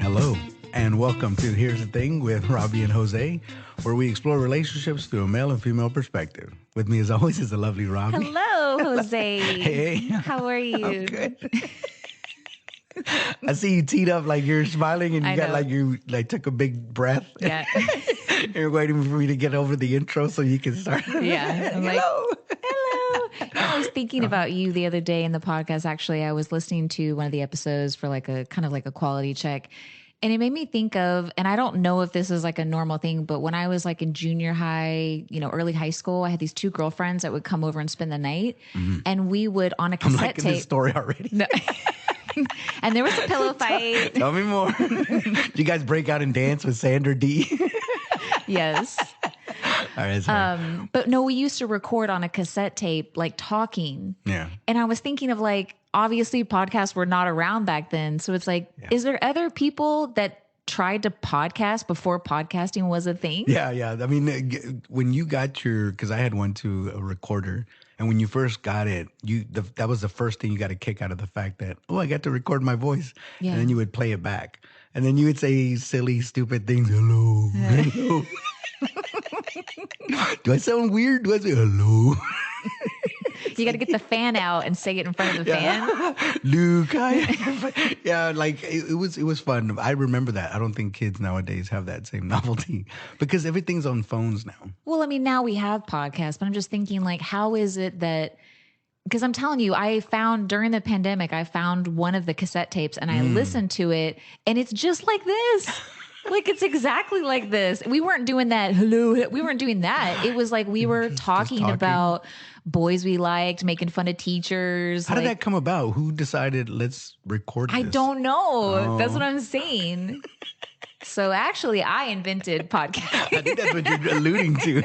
Hello, and welcome to Here's the Thing with Robbie and Jose, where we explore relationships through a male and female perspective. With me, as always, is the lovely Robbie. Hello, Jose. Hey. How are you? I'm good. I see you teed up like you're smiling and you took a big breath. Yeah. You're waiting for me to get over the intro so you can start. Yeah. I'm like, hello. I was thinking about you the other day in the podcast. Actually, I was listening to one of the episodes for like a kind of like a quality check. And it made me think of, and I don't know if this is like a normal thing, but when I was like in junior high, early high school, I had these two girlfriends that would come over and spend the night. Mm-hmm. And we would on a cassette I'm liking tape. This story already. No. And there was a pillow fight. Tell me more. Did you guys break out and dance with Sandra D? Yes. All right. But no, we used to record on a cassette tape, like talking. Yeah. And I was thinking of like, obviously podcasts were not around back then. So it's like, Is there other people that tried to podcast before podcasting was a thing? Yeah. I mean, when you got because I had one too, a recorder. And when you first got it, that was the first thing you got a kick out of the fact that, I got to record my voice. Yeah. And then you would play it back. And then you would say silly, stupid things. Hello. Hello. Do I sound weird? Do I say hello? You got to get the fan out and say it in front of the fan. Luke, it was fun. I remember that. I don't think kids nowadays have that same novelty because everything's on phones now. Well, I mean, now we have podcasts, but I'm just thinking like, how is it that, because I'm telling you, I found during the pandemic, I found one of the cassette tapes and I listened to it and it's just like this. Like, it's exactly like this. We weren't doing that. Hello. We weren't doing that. It was like we were talking about boys we liked, making fun of teachers. How did that come about? Who decided let's record this? I don't know. Oh. That's what I'm saying. So actually, I invented podcasts. I think that's what you're alluding to.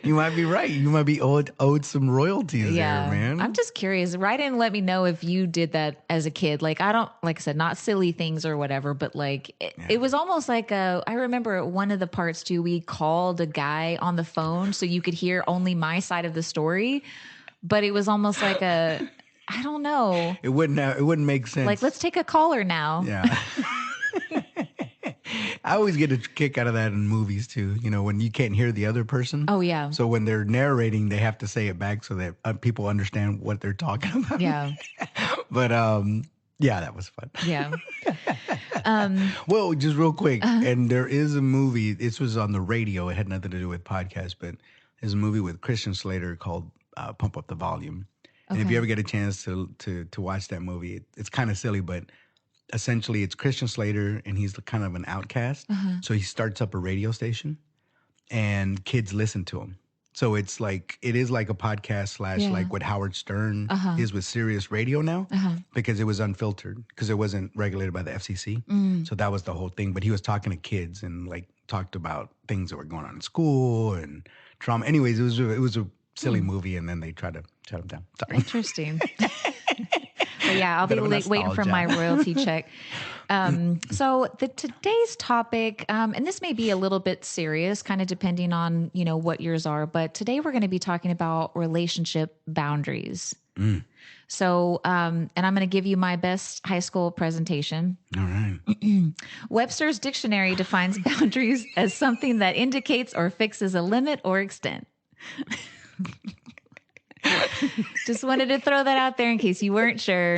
You might be right. You might be owed some royalties there, man. I'm just curious. Write in and let me know if you did that as a kid. Like, like I said, not silly things or whatever, but like it was almost like I remember one of the parts too, we called a guy on the phone so you could hear only my side of the story. But it was almost like I don't know. It wouldn't make sense. Like, let's take a caller now. Yeah. I always get a kick out of that in movies too. When you can't hear the other person. Oh yeah. So when they're narrating, they have to say it back so that people understand what they're talking about. Yeah. But that was fun. Yeah. Well, just real quick, and there is a movie. This was on the radio. It had nothing to do with podcasts, but there's a movie with Christian Slater called "Pump Up the Volume." And if you ever get a chance to watch that movie, it's kind of silly, but essentially it's Christian Slater and he's kind of an outcast. So he starts up a radio station and kids listen to him. So it is like a podcast / like what Howard Stern is with Sirius Radio now because it was unfiltered because it wasn't regulated by the FCC. So that was the whole thing. But he was talking to kids and like talked about things that were going on in school and trauma. Anyways, it was a silly movie and then they tried to shut him down. Sorry. Interesting. But yeah, I'll be waiting for my royalty check. So today's topic, and this may be a little bit serious, kind of depending on, what yours are, but today we're going to be talking about relationship boundaries. So, and I'm going to give you my best high school presentation. All right. Webster's dictionary defines boundaries as something that indicates or fixes a limit or extent. Just wanted to throw that out there in case you weren't sure.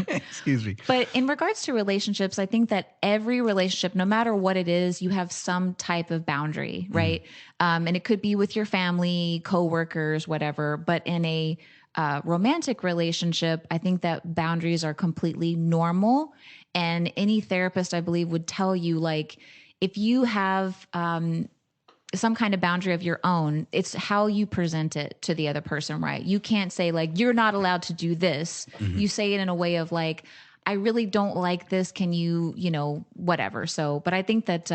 Excuse me. But in regards to relationships, I think that every relationship, no matter what it is, you have some type of boundary, right? And it could be with your family, coworkers, whatever. But in a romantic relationship, I think that boundaries are completely normal. And any therapist, I believe, would tell you, like, if you have some kind of boundary of your own, it's how you present it to the other person, right? You can't say like, you're not allowed to do this. You say it in a way of like, I really don't like this. Can you, whatever. So, but I think that,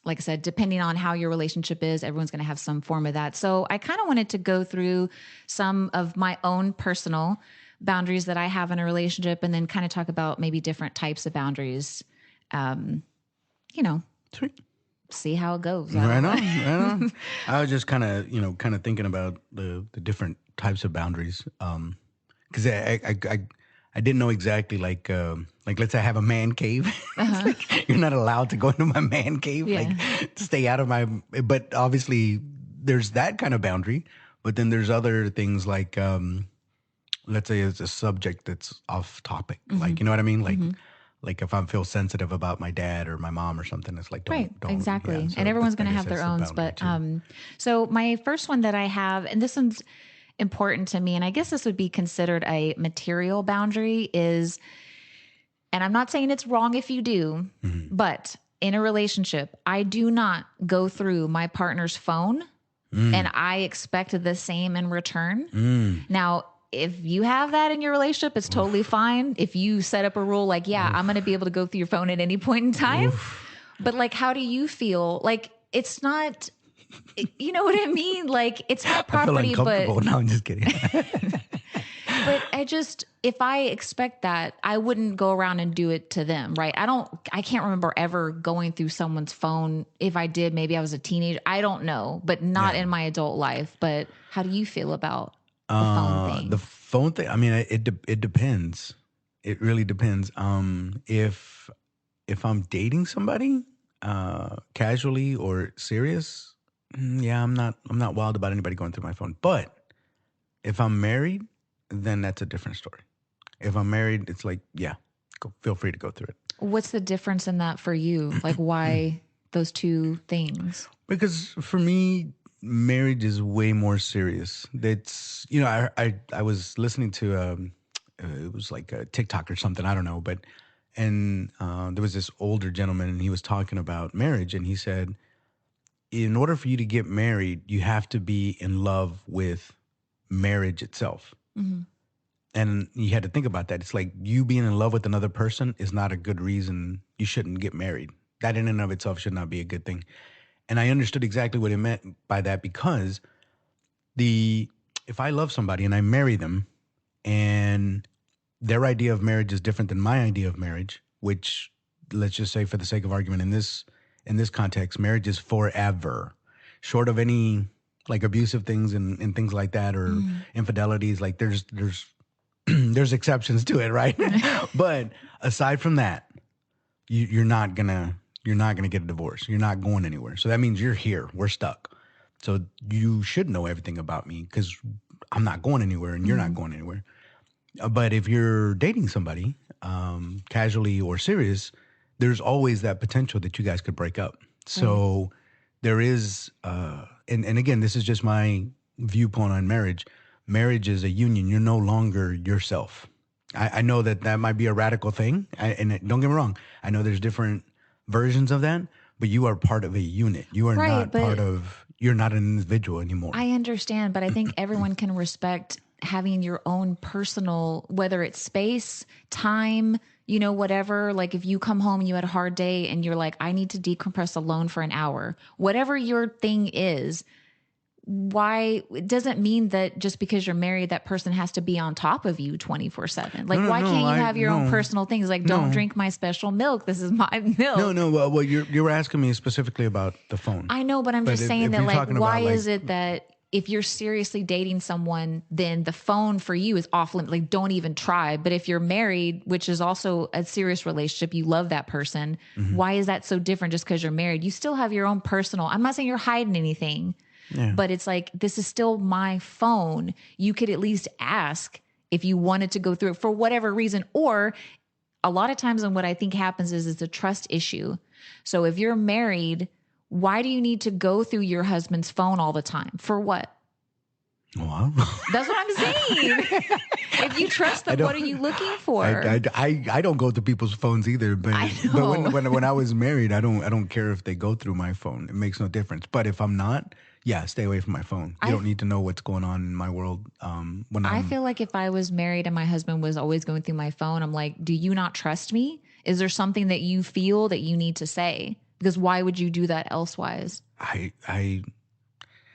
like I said, depending on how your relationship is, everyone's going to have some form of that. So I kind of wanted to go through some of my own personal boundaries that I have in a relationship and then kind of talk about maybe different types of boundaries, Sweet. See how it goes. Right on. I was just kind of thinking about the different types of boundaries. Because I didn't know exactly like let's say I have a man cave. It's like, you're not allowed to go into my man cave, like to stay out of my. But obviously, there's that kind of boundary. But then there's other things like, let's say it's a subject that's off topic, like you know what I mean, like if I feel sensitive about my dad or my mom or something, it's like don't exactly. Yeah, so and everyone's going to have their own. But so my first one that I have, and this one's important to me, and I guess this would be considered a material boundary, is, and I'm not saying it's wrong if you do, but in a relationship, I do not go through my partner's phone and I expect the same in return. Now, if you have that in your relationship, it's totally fine. If you set up a rule like, I'm going to be able to go through your phone at any point in time. But like, how do you feel? Like, it's not, you know what I mean? Like, it's my property, but no, I'm just kidding. But if I expect that, I wouldn't go around and do it to them, right? I can't remember ever going through someone's phone. If I did, maybe I was a teenager. I don't know, but not in my adult life. But how do you feel about the phone thing? The phone thing, I mean, it depends. It really depends. If I'm dating somebody, casually or serious, I'm not wild about anybody going through my phone. But if I'm married, then that's a different story. If I'm married, it's like, feel free to go through it. What's the difference in that for you? Like, why those two things? Because for me, marriage is way more serious. That's, I was listening to, it was like a TikTok or something, I don't know, but, and there was this older gentleman and he was talking about marriage and he said, in order for you to get married, you have to be in love with marriage itself. And you had to think about that. It's like you being in love with another person is not a good reason you shouldn't get married. That in and of itself should not be a good thing. And I understood exactly what he meant by that because if I love somebody and I marry them and their idea of marriage is different than my idea of marriage, which let's just say for the sake of argument in this context, marriage is forever. Short of any like abusive things and things like that or infidelities, like there's there's exceptions to it, right? But aside from that, you're not gonna get a divorce. You're not going anywhere. So that means you're here. We're stuck. So you should know everything about me because I'm not going anywhere and you're not going anywhere. But if you're dating somebody, casually or serious, there's always that potential that you guys could break up. So there is, and again, this is just my viewpoint on marriage. Marriage is a union. You're no longer yourself. I know that might be a radical thing. And don't get me wrong. I know there's different versions of that, but you are part of a unit. You are you're not an individual anymore. I understand, but I think everyone can respect having your own personal, whether it's space, time, whatever. Like if you come home and you had a hard day and you're like, I need to decompress alone for an hour, whatever your thing is, why it doesn't mean that just because you're married, that person has to be on top of you 24/7. Like, why can't you have your own personal things? Like, don't drink my special milk. This is my milk. No. Well, you're asking me specifically about the phone. I know, but I'm just saying that, like, why is it that if you're seriously dating someone, then the phone for you is off limit? Like, don't even try. But if you're married, which is also a serious relationship, you love that person. Why is that so different just because you're married? You still have your own personal. I'm not saying you're hiding anything. Yeah. But it's like, this is still my phone. You could at least ask if you wanted to go through it for whatever reason. Or a lot of times, and what I think happens is it's a trust issue. So if you're married, why do you need to go through your husband's phone all the time? For what? Well, that's what I'm saying. If you trust them, what are you looking for? I don't go through people's phones either. But when I was married, I don't care if they go through my phone. It makes no difference. But if I'm not, stay away from my phone. You don't need to know what's going on in my world. I feel like if I was married and my husband was always going through my phone, I'm like, do you not trust me? Is there something that you feel that you need to say? Because why would you do that elsewise?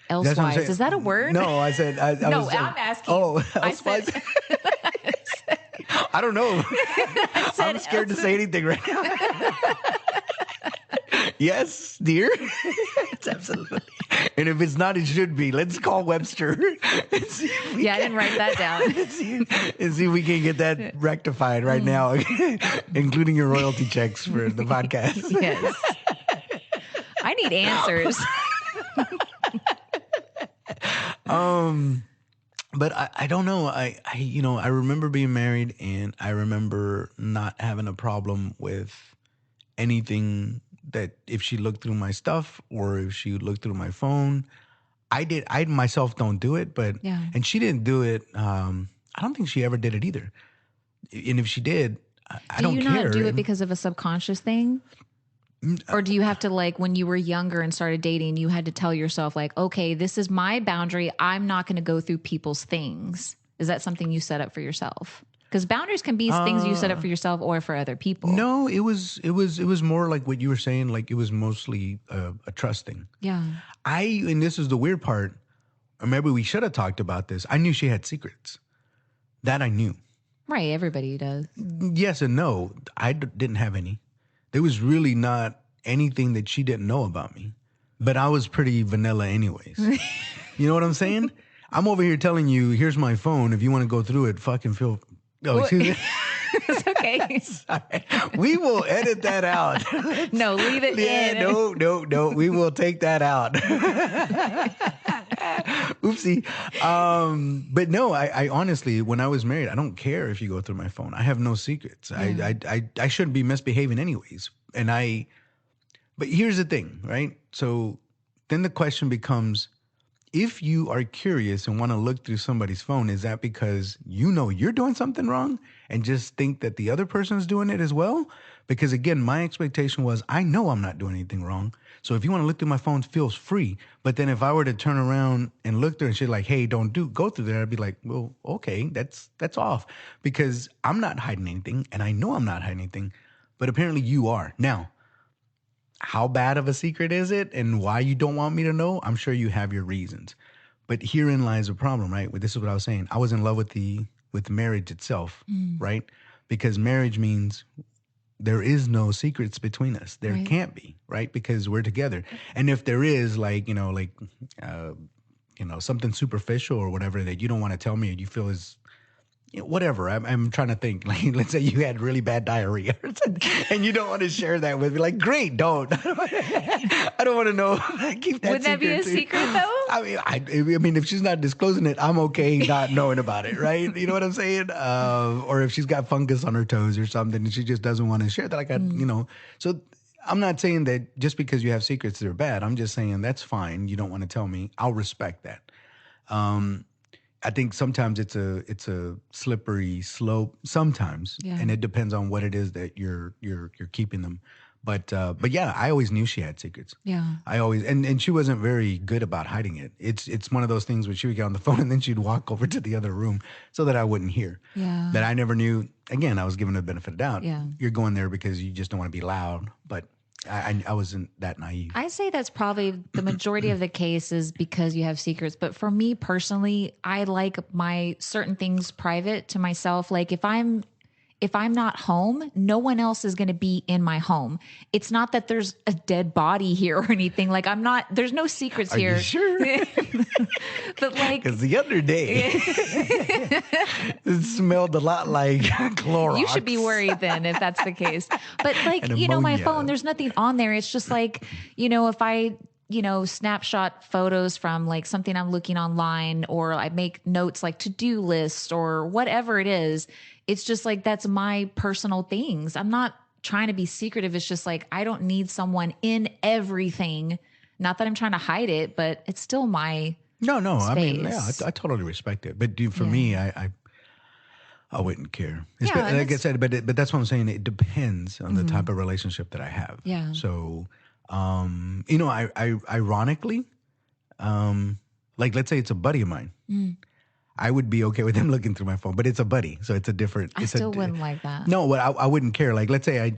Elsewise, is that a word? No, I said. I'm asking. Oh, elsewise. I don't know. I'm scared to say anything right now. Yes, dear. It's absolutely. And if it's not, it should be. Let's call Webster. And see if I didn't write that down. and see if we can get that rectified right now, including your royalty checks for the podcast. Yes. I need answers. But I don't know. I remember being married, and I remember not having a problem with anything that if she looked through my stuff or if she looked through my phone. I myself don't do it, but and she didn't do it. I don't think she ever did it either. And if she did, I don't care. Do you not do it because of a subconscious thing? Or do you have to, like, when you were younger and started dating, you had to tell yourself, like, okay, this is my boundary. I'm not going to go through people's things. Is that something you set up for yourself? Because boundaries can be things you set up for yourself or for other people. No, it was more like what you were saying. Like, it was mostly a trusting. Yeah. And this is the weird part, or maybe we should have talked about this. I knew she had secrets. That I knew. Right. Everybody does. Yes and no. I didn't have any. There was really not anything that she didn't know about me, but I was pretty vanilla anyways. You know what I'm saying? I'm over here telling you, here's my phone. If you want to go through it, fucking feel. Oh, excuse me. It's okay. Sorry. We will edit that out. No, leave it in. No. We will take that out. Oopsie. But no, I honestly, when I was married, I don't care if you go through my phone. I have no secrets. Yeah. I shouldn't be misbehaving anyways. But here's the thing, right? So then the question becomes, if you are curious and want to look through somebody's phone, is that because you know you're doing something wrong and just think that the other person's doing it as well? Because again, my expectation was, I know I'm not doing anything wrong. So if you want to look through my phone, feels free. But then if I were to turn around and look there and she's like, hey, go through there, I'd be like, well, okay, that's off. Because I'm not hiding anything and I know I'm not hiding anything, but apparently you are. Now, how bad of a secret is it and why you don't want me to know? I'm sure you have your reasons. But herein lies a problem, right? This is what I was saying. I was in love with marriage itself, right? Because marriage means there is no secrets between us. There can't be, right? Because we're together. And if there is, something superficial or whatever that you don't want to tell me and you feel is whatever. I'm trying to think. Like, let's say you had really bad diarrhea and you don't want to share that with me. Like, great, don't. I don't want to know. Keep that. Would that be a secret though? I mean, if she's not disclosing it, I'm okay not knowing about it, right? You know what I'm saying? Or if she's got fungus on her toes or something and she just doesn't want to share that, So I'm not saying that just because you have secrets, they're bad. I'm just saying that's fine. You don't want to tell me. I'll respect that. I think sometimes it's a slippery slope sometimes, and it depends on what it is that you're keeping them. But yeah, I always knew she had secrets. Yeah, I always and she wasn't very good about hiding it. It's one of those things where she would get on the phone and then she'd walk over to the other room so that I wouldn't hear. Yeah, that I never knew. Again, I was given the benefit of the doubt. Yeah, you're going there because you just don't want to be loud, but. I wasn't that naive. I say that's probably the majority of the cases because you have secrets. But for me personally, I like my certain things private to myself. Like if I'm not home, no one else is going to be in my home. It's not that there's a dead body here or anything. Like there's no secrets Are here. You sure? But like, because the other day it smelled a lot like Clorox. You should be worried then if that's the case. But like, my phone, there's nothing on there. It's just like, if I, snapshot photos from like something I'm looking online, or I make notes like to-do lists or whatever it is. It's just like, that's my personal things. I'm not trying to be secretive. It's just like, I don't need someone in everything. Not that I'm trying to hide it, but it's still my No. space. I mean, yeah, I totally respect it. But for me, I wouldn't care. Like I said, but that's what I'm saying. It depends on the type of relationship that I have. Yeah. So, I ironically, like let's say it's a buddy of mine. I would be okay with him looking through my phone, but it's a buddy, so it's a different. I still wouldn't like that. No, but I wouldn't care. Like, let's say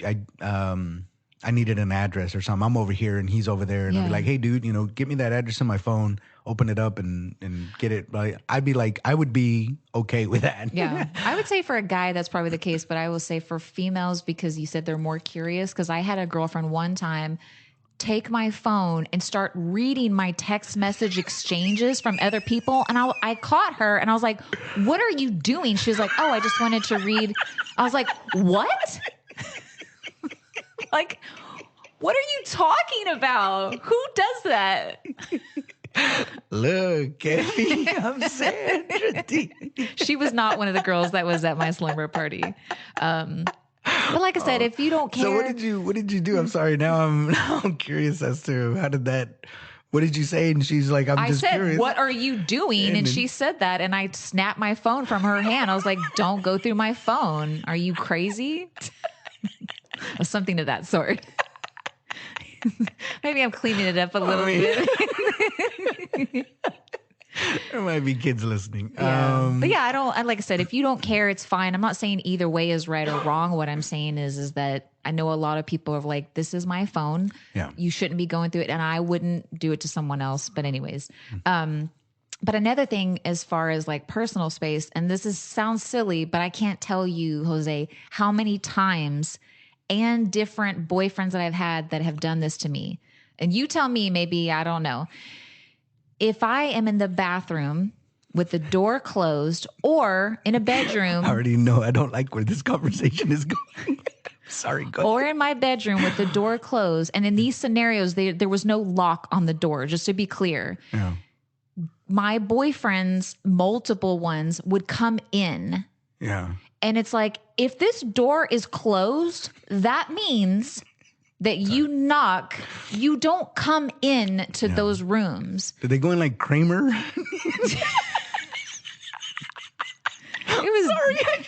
I needed an address or something. I'm over here and he's over there, and I'd be like, "Hey, dude, get me that address on my phone. Open it up and get it." But I would be okay with that. Yeah, I would say for a guy that's probably the case, but I will say for females, because you said they're more curious. Because I had a girlfriend one time. take my phone and start reading my text message exchanges from other people. And I caught her and I was like, what are you doing? She was like, oh, I just wanted to read. I was like, what? Like, what are you talking about? Who does that? Look at me, I'm Sandra D. She was not one of the girls that was at my slumber party. But like I said, if you don't care. So what did you do? I'm sorry. Now I'm curious as to what did you say? And she's like, I said, curious. what are you doing? And she said that, and I snapped my phone from her hand. I was like, don't go through my phone. Are you crazy? Or something of that sort. Maybe I'm cleaning it up a little bit. There might be kids listening. Yeah. But yeah, like I said, if you don't care, it's fine. I'm not saying either way is right or wrong. What I'm saying is that I know a lot of people are like, this is my phone. Yeah. You shouldn't be going through it. And I wouldn't do it to someone else. But anyways, but another thing as far as like personal space, and sounds silly, but I can't tell you, Jose, how many times and different boyfriends that I've had that have done this to me. And you tell me, maybe, I don't know. If I am in the bathroom with the door closed or in a bedroom. I already know I don't like where this conversation is going. Sorry, go ahead. Or in my bedroom with the door closed. And in these scenarios, there was no lock on the door, just to be clear. Yeah. My boyfriends, multiple ones, would come in. Yeah. And it's like, if this door is closed, that means that you knock, you don't come in to those rooms. Did they go in like Kramer?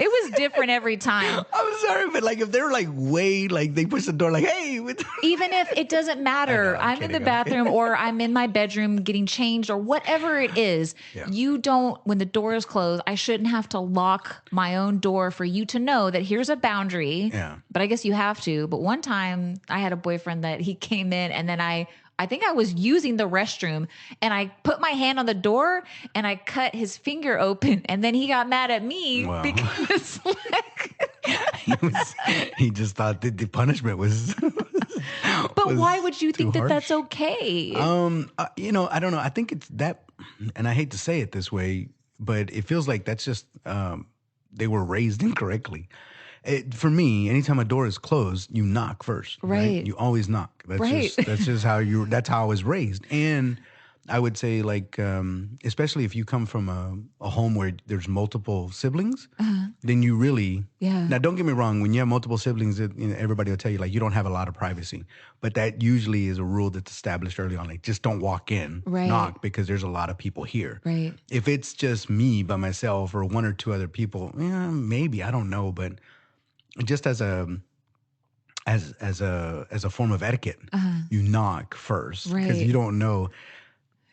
It was different every time. I'm sorry, but like if they're like way, like they push the door like, hey. Even if it doesn't matter, I'm in the bathroom or I'm in my bedroom getting changed or whatever it is, you don't, when the door is closed, I shouldn't have to lock my own door for you to know that here's a boundary. Yeah. But I guess you have to. But one time I had a boyfriend that he came in and then I think I was using the restroom and I put my hand on the door and I cut his finger open and then he got mad at me because he just thought that the punishment was. But why would you think that that's okay? I don't know. I think it's that, and I hate to say it this way, but it feels like that's just they were raised incorrectly. For me, anytime a door is closed, you knock first. Right. You always knock. That's just how that's how I was raised. And I would say like, especially if you come from a home where there's multiple siblings, then you really, now don't get me wrong, when you have multiple siblings, everybody will tell you like, you don't have a lot of privacy, but that usually is a rule that's established early on. Like just don't walk in, knock, because there's a lot of people here. Right. If it's just me by myself or one or two other people, maybe, I don't know, but just as a form of etiquette, you knock first because you don't know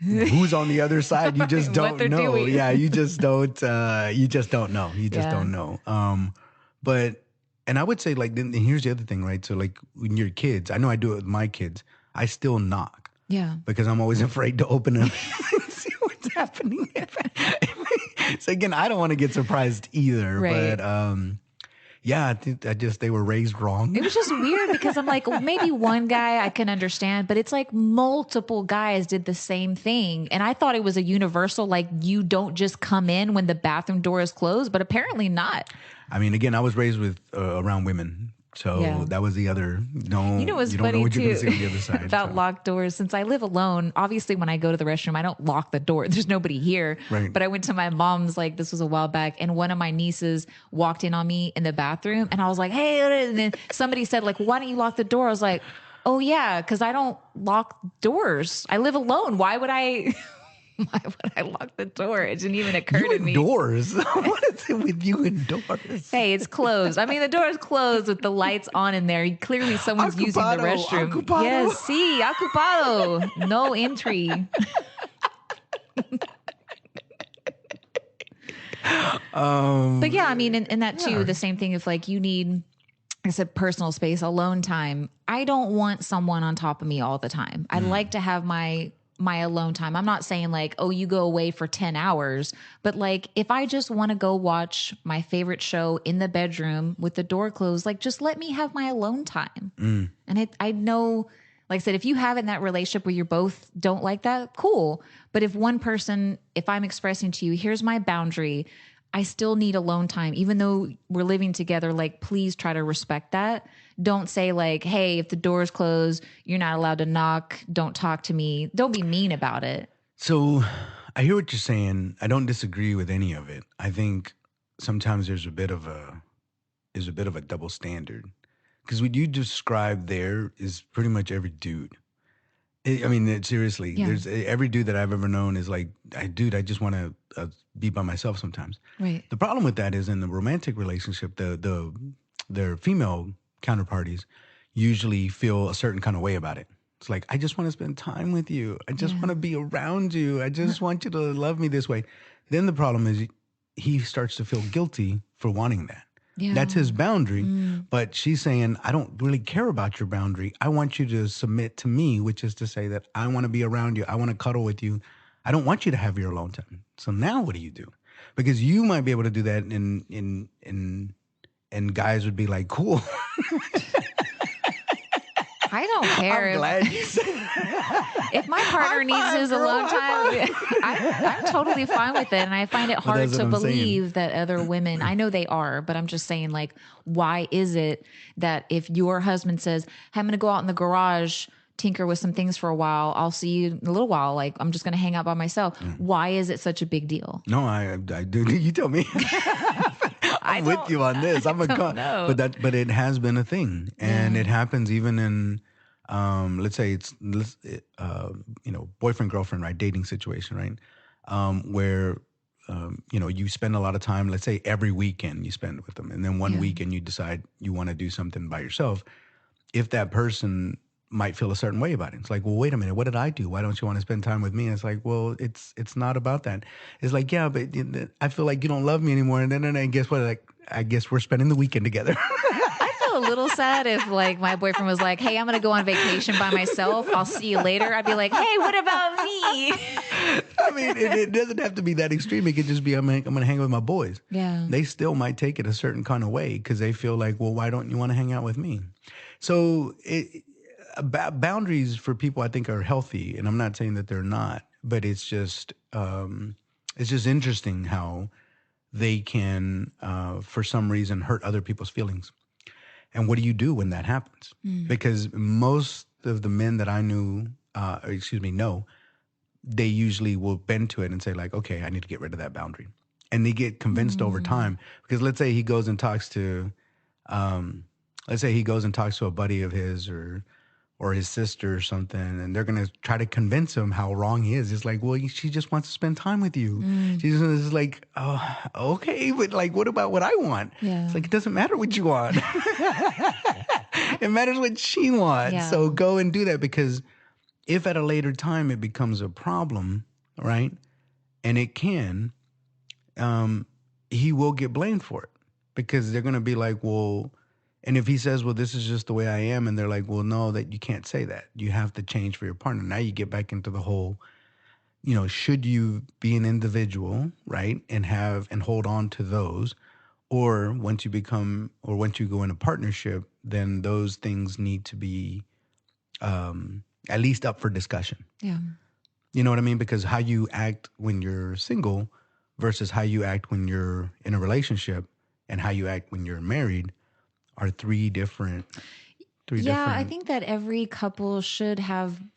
who's on the other side. You just don't know. Doing. Yeah, you just don't. You just don't know. You just don't know. And I would say like, then here's the other thing, right? So like when you're kids, I know I do it with my kids. I still knock. Yeah. Because I'm always afraid to open them and see what's happening. So again, I don't want to get surprised either. Right. But yeah, I think they were raised wrong. It was just weird because I'm like, maybe one guy I can understand, but it's like multiple guys did the same thing. And I thought it was a universal, like you don't just come in when the bathroom door is closed, but apparently not. I mean, again, I was raised with around women. So that was the other, you don't know what you're going to see on the other side. About locked doors. Since I live alone, obviously when I go to the restroom, I don't lock the door. There's nobody here. Right. But I went to my mom's, like this was a while back, and one of my nieces walked in on me in the bathroom and I was like, hey, and then somebody said like, why don't you lock the door? I was like, oh yeah, because I don't lock doors. I live alone. Why would I lock the door? It didn't even occur to me. Doors? What is it with you and doors? Hey, it's closed. I mean, the door is closed with the lights on in there. Clearly someone's using the restroom. Ocupado. Yes, sí, ocupado. No entry. But yeah, I mean, in that too, the same thing if like you need, like I said, personal space, alone time. I don't want someone on top of me all the time. I'd like to have my alone time. I'm not saying like, oh, you go away for 10 hours, but like if I just want to go watch my favorite show in the bedroom with the door closed, like just let me have my alone time. And I know Like I said, if you have in that relationship where you both don't like that, cool. But if one person, if I'm expressing to you, here's my boundary, I still need alone time, even though we're living together, like, please try to respect that. Don't say like, hey, if the door's closed, you're not allowed to knock. Don't talk to me. Don't be mean about it. So I hear what you're saying. I don't disagree with any of it. I think sometimes there's a bit of a double standard. Because what you described there is pretty much every dude. Seriously, Yeah. there's every dude that I've ever known is like, I just want to be by myself sometimes. Right. The problem with that is in the romantic relationship, their female counterparties usually feel a certain kind of way about it. It's like, I just want to spend time with you. I just want to be around you. I just want you to love me this way. Then the problem is he starts to feel guilty for wanting that. Yeah. That's his boundary. But she's saying, I don't really care about your boundary. I want you to submit to me, which is to say that I want to be around you. I want to cuddle with you. I don't want you to have your alone time. So now what do you do? Because you might be able to do that and guys would be like, cool. I don't care. I'm glad you said if my partner needs his alone time, I'm totally fine with it. And I find it hard to believe that other women, I know they are, but I'm just saying, like, why is it that if your husband says, hey, I'm going to go out in the garage, tinker with some things for a while, I'll see you in a little while, like, I'm just going to hang out by myself. Why is it such a big deal? No, I do. You tell me. I'm with you on this. But it has been a thing, and it happens even in, let's say it's boyfriend girlfriend, right, dating situation, right, where you spend a lot of time. Let's say every weekend you spend with them, and then one weekend you decide you want to do something by yourself. If that person might feel a certain way about it. It's like, well, wait a minute, what did I do? Why don't you want to spend time with me? And it's like, well, it's not about that. It's like, yeah, but I feel like you don't love me anymore. And then guess what? Like, I guess we're spending the weekend together. I feel a little sad if like my boyfriend was like, hey, I'm going to go on vacation by myself. I'll see you later. I'd be like, hey, what about me? I mean, it doesn't have to be that extreme. It could just be, I'm going to hang with my boys. Yeah. They still might take it a certain kind of way because they feel like, well, why don't you want to hang out with me? So boundaries for people, I think, are healthy, and I'm not saying that they're not, but it's just interesting how they can, for some reason, hurt other people's feelings. And what do you do when that happens? Because most of the men that I know, they usually will bend to it and say like, okay, I need to get rid of that boundary, and they get convinced over time. Because let's say he goes and talks to, a buddy of his or his sister or something, and they're going to try to convince him how wrong he is. It's like, well, she just wants to spend time with you. She's just like, oh, okay, but like, what about what I want? Yeah. It's like, it doesn't matter what you want. It matters what she wants. Yeah. So go and do that, because if at a later time it becomes a problem, right, and it can, he will get blamed for it, because they're going to be like, well, and if he says, well, this is just the way I am, and they're like, well, no, that you can't say that. You have to change for your partner. Now you get back into the whole, should you be an individual, right, and hold on to those, or once you go in a partnership, then those things need to be at least up for discussion. Yeah. You know what I mean? Because how you act when you're single versus how you act when you're in a relationship and how you act when you're married are three different. I think that every couple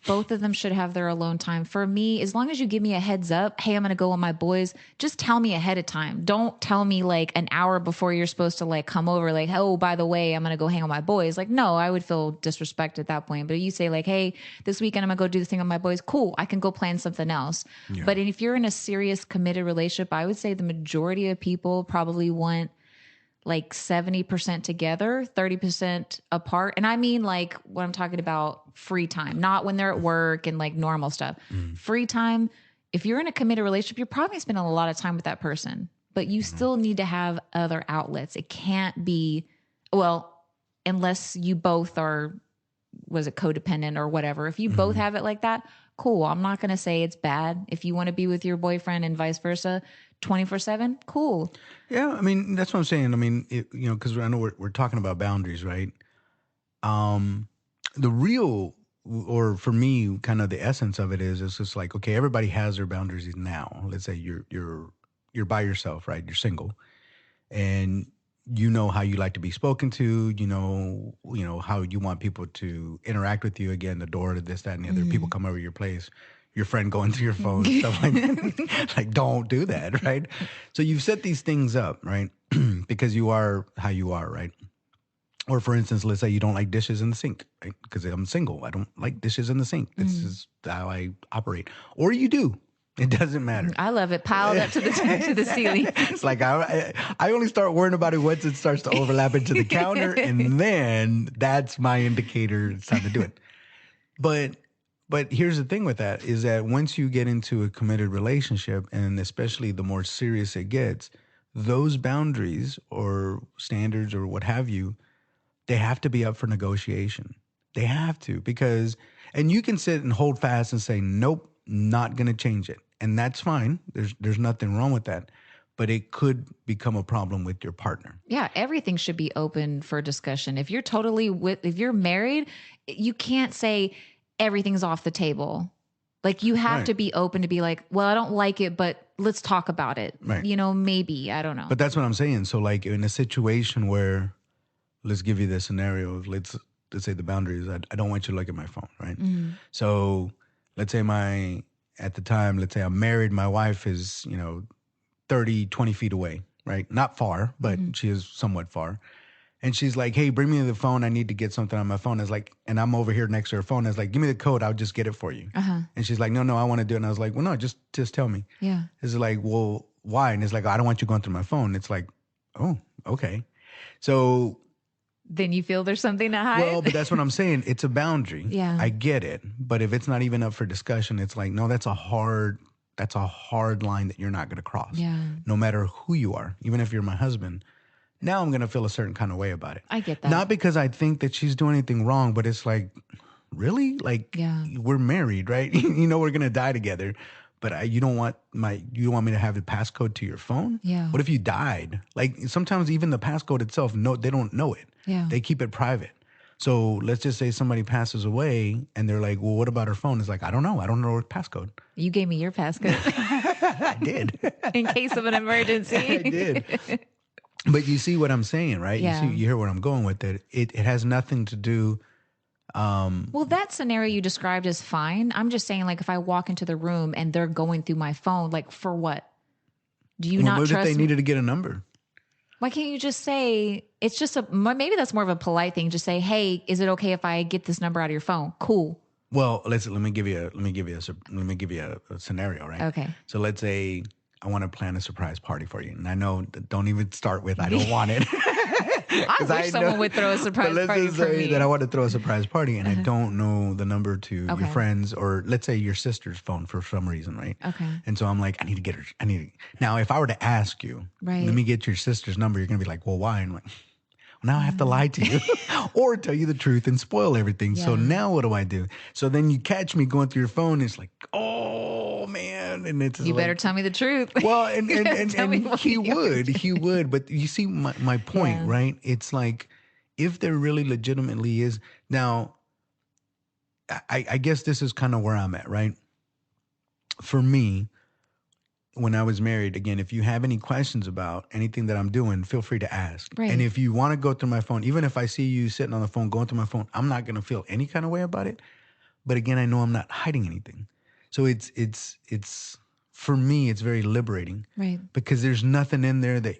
both of them should have their alone time. For me, as long as you give me a heads up, hey, I'm going to go with my boys, just tell me ahead of time. Don't tell me like an hour before you're supposed to like come over, like, oh, by the way, I'm going to go hang with my boys. Like, no, I would feel disrespected at that point. But you say like, hey, this weekend I'm going to go do this thing with my boys. Cool. I can go plan something else. Yeah. But if you're in a serious committed relationship, I would say the majority of people probably want like 70% together, 30% apart. And I mean like what I'm talking about, free time, not when they're at work and like normal stuff. Free time. If you're in a committed relationship, you're probably spending a lot of time with that person, but you still need to have other outlets. It can't be, well, unless you both are, codependent or whatever. If you both have it like that, cool. I'm not going to say it's bad. If you want to be with your boyfriend and vice versa, 24/7, cool. Yeah, I mean, that's what I'm saying. I mean, because I know we're talking about boundaries, right? The real or for me, kind of the essence of it is, it's just like, okay, everybody has their boundaries now. Let's say you're by yourself, right? You're single, and you know how you like to be spoken to. You know how you want people to interact with you. Again, the door to this, that, and the other. People come over your place. Your friend going through your phone, stuff like that. Like, don't do that, right? So you've set these things up, right? Because you are how you are, right? Or for instance, let's say you don't like dishes in the sink, right? Because I'm single. I don't like dishes in the sink. This is how I operate. Or you do. It doesn't matter. I love it. Piled up to the ceiling. It's like I only start worrying about it once it starts to overlap into the counter, and then that's my indicator it's time to do it. But here's the thing with that is that once you get into a committed relationship, and especially the more serious it gets, those boundaries or standards or what have you, they have to be up for negotiation. They have to, because, and you can sit and hold fast and say, nope, not going to change it. And that's fine. There's nothing wrong with that. But it could become a problem with your partner. Yeah, everything should be open for discussion. If you're married, you can't say everything's off the table. Like, you have to be open to be like, well, I don't like it, but let's talk about it. Right. Maybe, I don't know. But that's what I'm saying. So like in a situation where, let's give you the scenario. Let's say the boundary is I don't want you to look at my phone, right? So let's say at the time, let's say I'm married. My wife is, 30, 20 feet away, right? Not far, but she is somewhat far. And she's like, hey, bring me the phone. I need to get something on my phone. It's like, and I'm over here next to her phone. It's like, give me the code. I'll just get it for you. And she's like, no, I want to do it. And I was like, well, no, just tell me. Yeah. It's like, well, why? And it's like, I don't want you going through my phone. It's like, oh, okay. So then you feel there's something to hide? Well, but that's what I'm saying. It's a boundary. Yeah. I get it. But if it's not even up for discussion, it's like, no, that's a hard line that you're not going to cross. Yeah. No matter who you are, even if you're my husband. Now I'm going to feel a certain kind of way about it. I get that. Not because I think that she's doing anything wrong, but it's like, really? Like, we're married, right? We're going to die together. But you don't want me to have the passcode to your phone? Yeah. What if you died? Like, sometimes even the passcode itself, they don't know it. Yeah. They keep it private. So let's just say somebody passes away and they're like, well, what about her phone? It's like, I don't know her passcode. You gave me your passcode. I did. In case of an emergency. I did. But you see what I'm saying, right? Yeah. You hear where I'm going with it. It has nothing to do. Well, that scenario you described is fine. I'm just saying, like, if I walk into the room and they're going through my phone, like, for what? Do you not what trust if they needed to get a number? Why can't you just say, it's just maybe that's more of a polite thing. Just say, hey, is it okay if I get this number out of your phone? Cool. Well, let me give you a scenario, right? Okay. So let's say I want to plan a surprise party for you. And I know, don't even start with, I don't want it. I wish someone would throw a surprise party for me. Let's just say that I want to throw a surprise party and I don't know the number to your friends, or let's say your sister's phone for some reason, right? Okay. And so I'm like, I need to get her. Now, if I were to ask you, let me get your sister's number, you're going to be like, well, why? And I'm like, well, now I have to lie to you or tell you the truth and spoil everything. Yeah. So now what do I do? So then you catch me going through your phone. It's like, oh, man. And it's you better tell me the truth. Well, and he would. But you see my point, right? It's like, if there really legitimately is. Now, I guess this is kind of where I'm at, right? For me, when I was married, again, if you have any questions about anything that I'm doing, feel free to ask. Right. And if you want to go through my phone, even if I see you sitting on the phone, going through my phone, I'm not going to feel any kind of way about it. But again, I know I'm not hiding anything. So it's for me, it's very liberating. Right. Because there's nothing in there that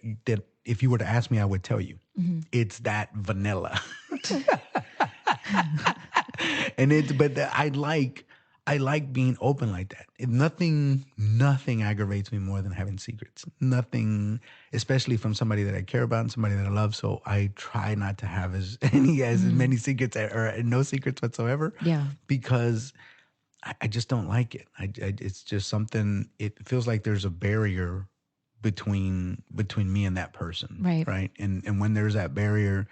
if you were to ask me, I would tell you. Mm-hmm. It's that vanilla. But I like being open like that. Nothing aggravates me more than having secrets. Nothing, especially from somebody that I care about and somebody that I love. So I try not to have as many secrets or no secrets whatsoever. Yeah. Because I just don't like it. It's just something. It feels like there's a barrier between me and that person. Right. Right. And when there's that barrier,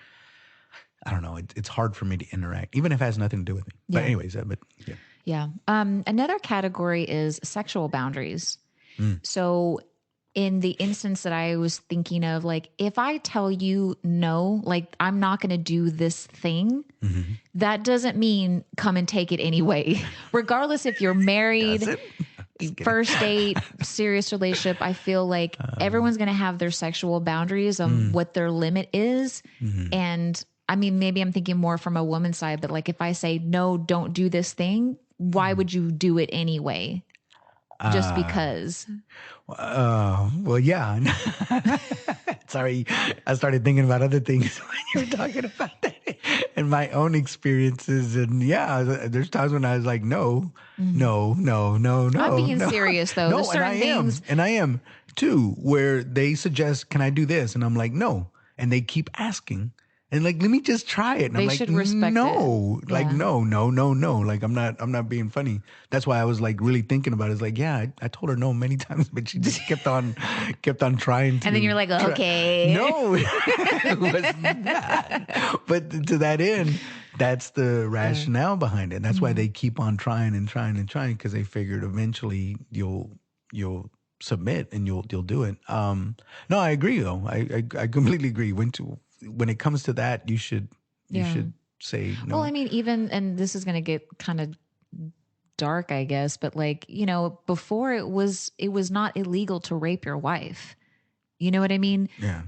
I don't know. It's hard for me to interact, even if it has nothing to do with me. Yeah. But anyways, yeah. Yeah. Another category is sexual boundaries. So in the instance that I was thinking of, like, if I tell you no, like, I'm not going to do this thing, that doesn't mean come and take it anyway. Regardless if you're married, first date, serious relationship, I feel like everyone's going to have their sexual boundaries on what their limit is. And I mean, maybe I'm thinking more from a woman's side, but like if I say, no, don't do this thing, why would you do it anyway? Just because. Well, yeah. Sorry, I started thinking about other things when you were talking about that and my own experiences. And yeah, there's times when I was like, no. I'm being serious though. No, There's certain things. And I am too, where they suggest, can I do this? And I'm like, no. And they keep asking. And like, let me just try it. And They I'm like, should respect no, it. like, Yeah. no. Like, I'm not being funny. That's why I was like really thinking about it. It's like, yeah, I told her no many times, but she just kept on trying to. And then you're like, okay. No, it was not. But to that end, that's the rationale behind it. That's why they keep on trying and trying and trying, because they figured eventually you'll submit and you'll do it. No, I agree though. I completely agree. When it comes to that, you should say no. Well, I mean, even, and this is going to get kind of dark, I guess, but like, you know, before it was not illegal to rape your wife. You know what I mean? Yeah.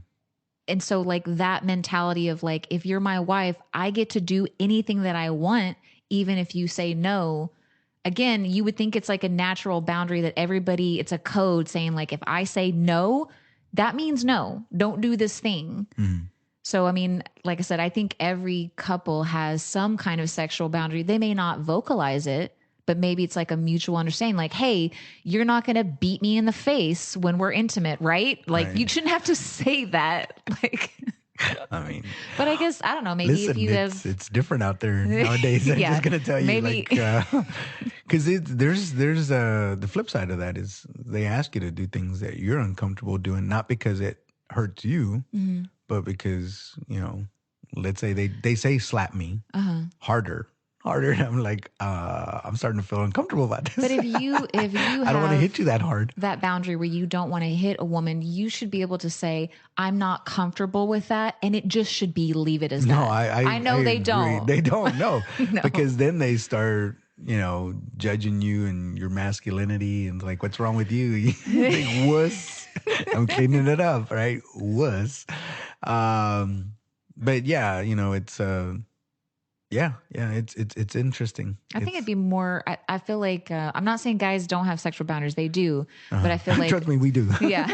And so like that mentality of like, if you're my wife, I get to do anything that I want, even if you say no. Again, you would think it's like a natural boundary that everybody, it's a code saying like, if I say no, that means no, don't do this thing. So, I mean, like I said, I think every couple has some kind of sexual boundary. They may not vocalize it, but maybe it's like a mutual understanding. Like, hey, you're not going to beat me in the face when we're intimate, right? Like, Right. you shouldn't have to say that. Like, I mean, but I guess, I don't know, maybe listen, if you have. it's different out there nowadays. I'm Yeah, just gonna tell you, maybe. because there's the flip side of that is they ask you to do things that you're uncomfortable doing, not because it hurts you, but because, you know, let's say they say slap me harder. And I'm like, I'm starting to feel uncomfortable about this. But if you I don't want to hit you that hard. That boundary where you don't want to hit a woman, you should be able to say, I'm not comfortable with that. And it just should be, leave it as No, that. I know they agree. don't. They don't, no. No. Because then they start, you know, judging you and your masculinity and like, what's wrong with you? Like, wuss. I'm cleaning it up, right? Wuss. But yeah, you know, it's it's interesting. I think it'd be more, I feel like, I'm not saying guys don't have sexual boundaries. They do. But I feel like. Trust me, we do. Yeah.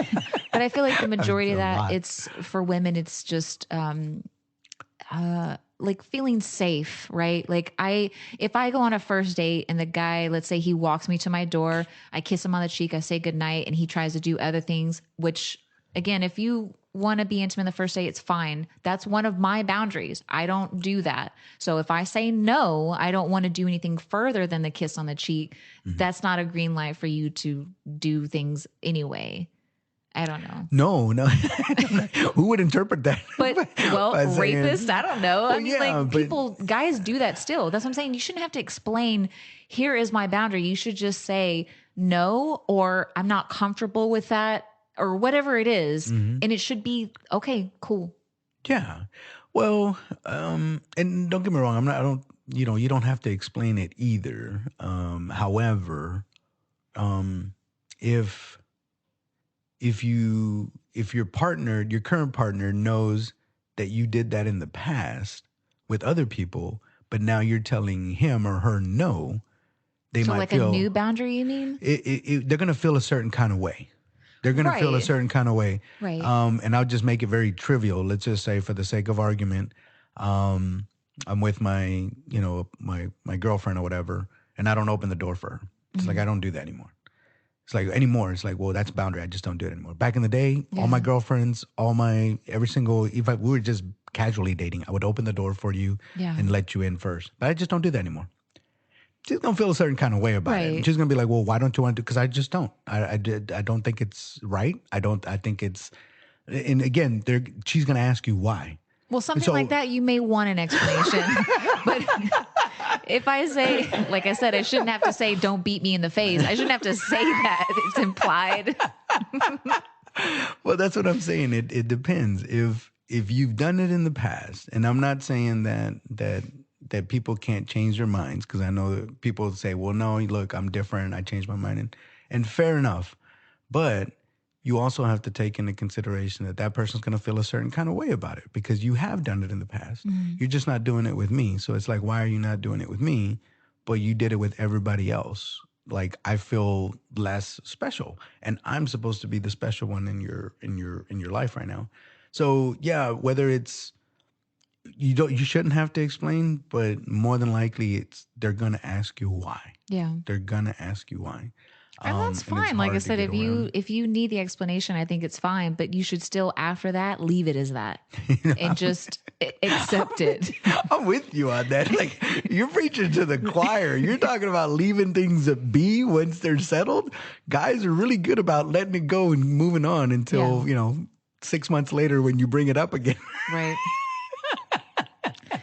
But I feel like the majority of A that, lot. it's for women, it's just like feeling safe, right? Like if I go on a first date and the guy, let's say he walks me to my door, I kiss him on the cheek, I say goodnight, and he tries to do other things, which again, if you want to be intimate in the first date, it's fine. That's one of my boundaries. I don't do that. So if I say no, I don't want to do anything further than the kiss on the cheek, that's not a green light for you to do things anyway. I don't know. No. Who would interpret that? But, well, By saying- rapist, I don't know. I mean, yeah, like, but- guys do that still. That's what I'm saying. You shouldn't have to explain, here is my boundary. You should just say no, or I'm not comfortable with that, or whatever it is. And it should be, okay, cool. Yeah. Well, and don't get me wrong, you don't have to explain it either. However, if your partner, your current partner knows that you did that in the past with other people, but now you're telling him or her no, they So might like feel a new boundary, you mean? they're going to feel a certain kind of way. They're going to feel a Right. certain kind of way. Right. And I'll just make it very trivial. Let's just say, for the sake of argument, I'm with my girlfriend or whatever, and I don't open the door for her. It's like, I don't do that anymore. It's like anymore. It's like, well, that's a boundary. I just don't do it anymore. Back in the day, all my girlfriends, if we were just casually dating, I would open the door for you and let you in first. But I just don't do that anymore. She's gonna feel a certain kind of way about it. Right. She's gonna be like, "Well, why don't you want to?" Because I just don't. I don't think it's right. I think it's. And again, she's gonna ask you why. Well, something So- like that, you may want an explanation. But if I say, like I said, I shouldn't have to say, don't beat me in the face. I shouldn't have to say that. It's implied. Well, that's what I'm saying. It depends. If you've done it in the past, and I'm not saying that people can't change their minds, because I know that people say, well, no, look, I'm different. I changed my mind, and fair enough. But you also have to take into consideration that person's going to feel a certain kind of way about it because you have done it in the past. You're just not doing it with me. So it's like, why are you not doing it with me? But you did it with everybody else. Like, I feel less special, and I'm supposed to be the special one in your life right now. So yeah, whether it's you shouldn't have to explain, but more than likely they're gonna ask you why. Yeah. They're gonna ask you why. And that's fine. Like I said, if you need the explanation, I think it's fine. But you should still, after that, leave it as that and just accept it. I'm with you on that. Like, you're preaching to the choir. You're talking about leaving things be once they're settled. Guys are really good about letting it go and moving on until 6 months later when you bring it up again. Right.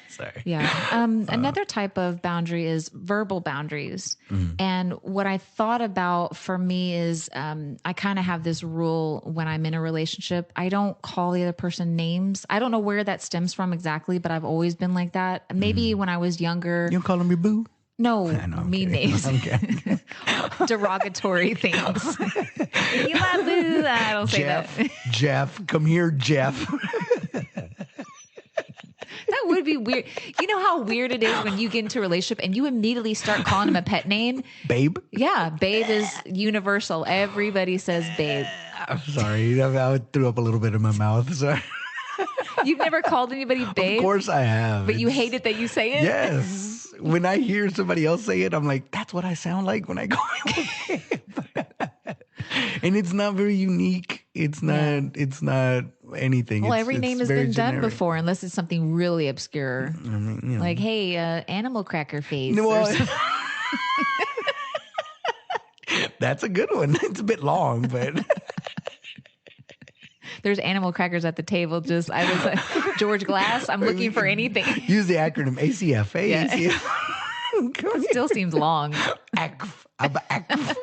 Sorry. Yeah. Another type of boundary is verbal boundaries. And what I thought about for me is I kind of have this rule when I'm in a relationship. I don't call the other person names. I don't know where that stems from exactly, but I've always been like that. Maybe when I was younger. You don't call them your boo? No, mean names. Derogatory things. You my boo. I don't say that. Jeff, come here, Jeff. That would be weird. You know how weird it is when you get into a relationship and you immediately start calling him a pet name? Babe? Yeah, babe is universal. Everybody says babe. I'm sorry. I threw up a little bit in my mouth. Sorry. You've never called anybody babe? Of course I have. But you hate it that you say it? Yes. When I hear somebody else say it, I'm like, that's what I sound like when I go. And it's not very unique. It's not anything. Well, every name has been done before, unless it's something really obscure. I mean, like, hey, animal cracker face. Well, that's a good one. It's a bit long, but there's animal crackers at the table. I was George Glass. I'm looking for anything. Use the acronym ACF. Hey, yeah. ACF. It still seems long. ACF.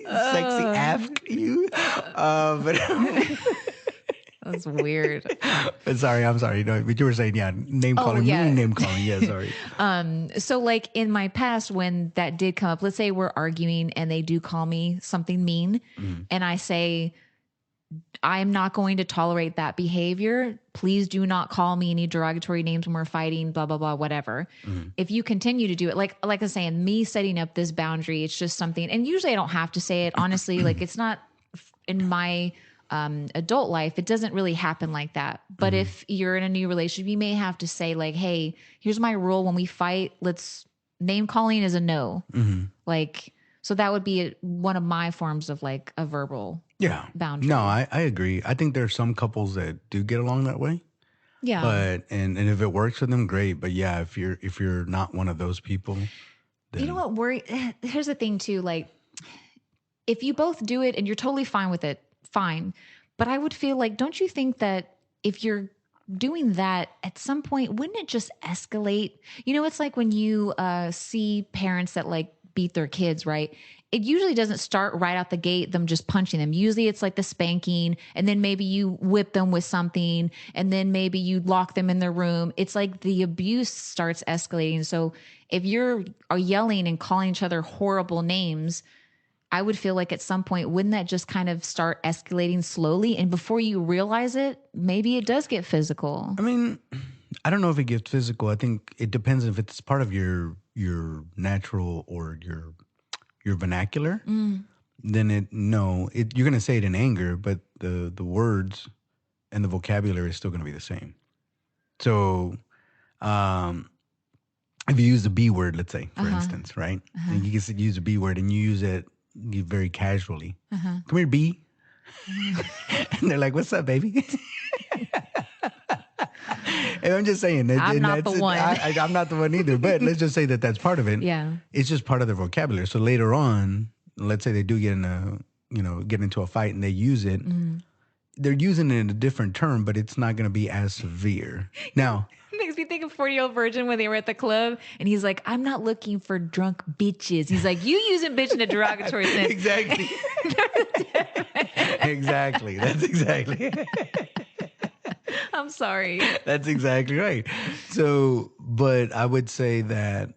Sexy ask you. But that's weird. I'm sorry. No, but you were saying, name calling. Yeah. Name calling. Yeah, sorry. So like in my past, when that did come up, let's say we're arguing and they do call me something mean, and I say, I'm not going to tolerate that behavior. Please do not call me any derogatory names when we're fighting, blah, blah, blah, whatever. If you continue to do it, like I was saying, me setting up this boundary, it's just something, and usually I don't have to say it. Honestly, like it's not in my adult life, it doesn't really happen like that. But if you're in a new relationship, you may have to say like, hey, here's my rule. When we fight, name calling is a no. Like, so that would be one of my forms of like a verbal boundary. No, I agree. I think there are some couples that do get along that way. Yeah. But and if it works for them, great. But yeah, if you're not one of those people, then you know what? Here's the thing too. Like, if you both do it and you're totally fine with it, fine. But I would feel like, don't you think that if you're doing that at some point, wouldn't it just escalate? You know, it's like when you see parents that like beat their kids, right? It usually doesn't start right out the gate, them just punching them. Usually it's like the spanking, and then maybe you whip them with something, and then maybe you lock them in their room. It's like the abuse starts escalating. So if you're yelling and calling each other horrible names, I would feel like at some point, wouldn't that just kind of start escalating slowly? And before you realize it, maybe it does get physical. I mean, I don't know if it gets physical. I think it depends if it's part of your natural or your vernacular. Then you're going to say it in anger, but the words and the vocabulary is still going to be the same. So, if you use the B word, let's say, for instance, right? And you can use a B word and you use it very casually. Come here, B. And they're like, what's up, baby? And I'm just saying that I'm not the one. I'm not the one either. But let's just say that that's part of it. Yeah, it's just part of their vocabulary. So later on, let's say they do get into a fight and they use it. They're using it in a different term, but it's not going to be as severe. Now, it makes makes me think of 40-Year-Old Virgin when they were at the club and he's like, I'm not looking for drunk bitches. He's like, you using bitch in a derogatory sense. Exactly. Exactly. That's exactly. I'm sorry. That's exactly right. So, but I would say that,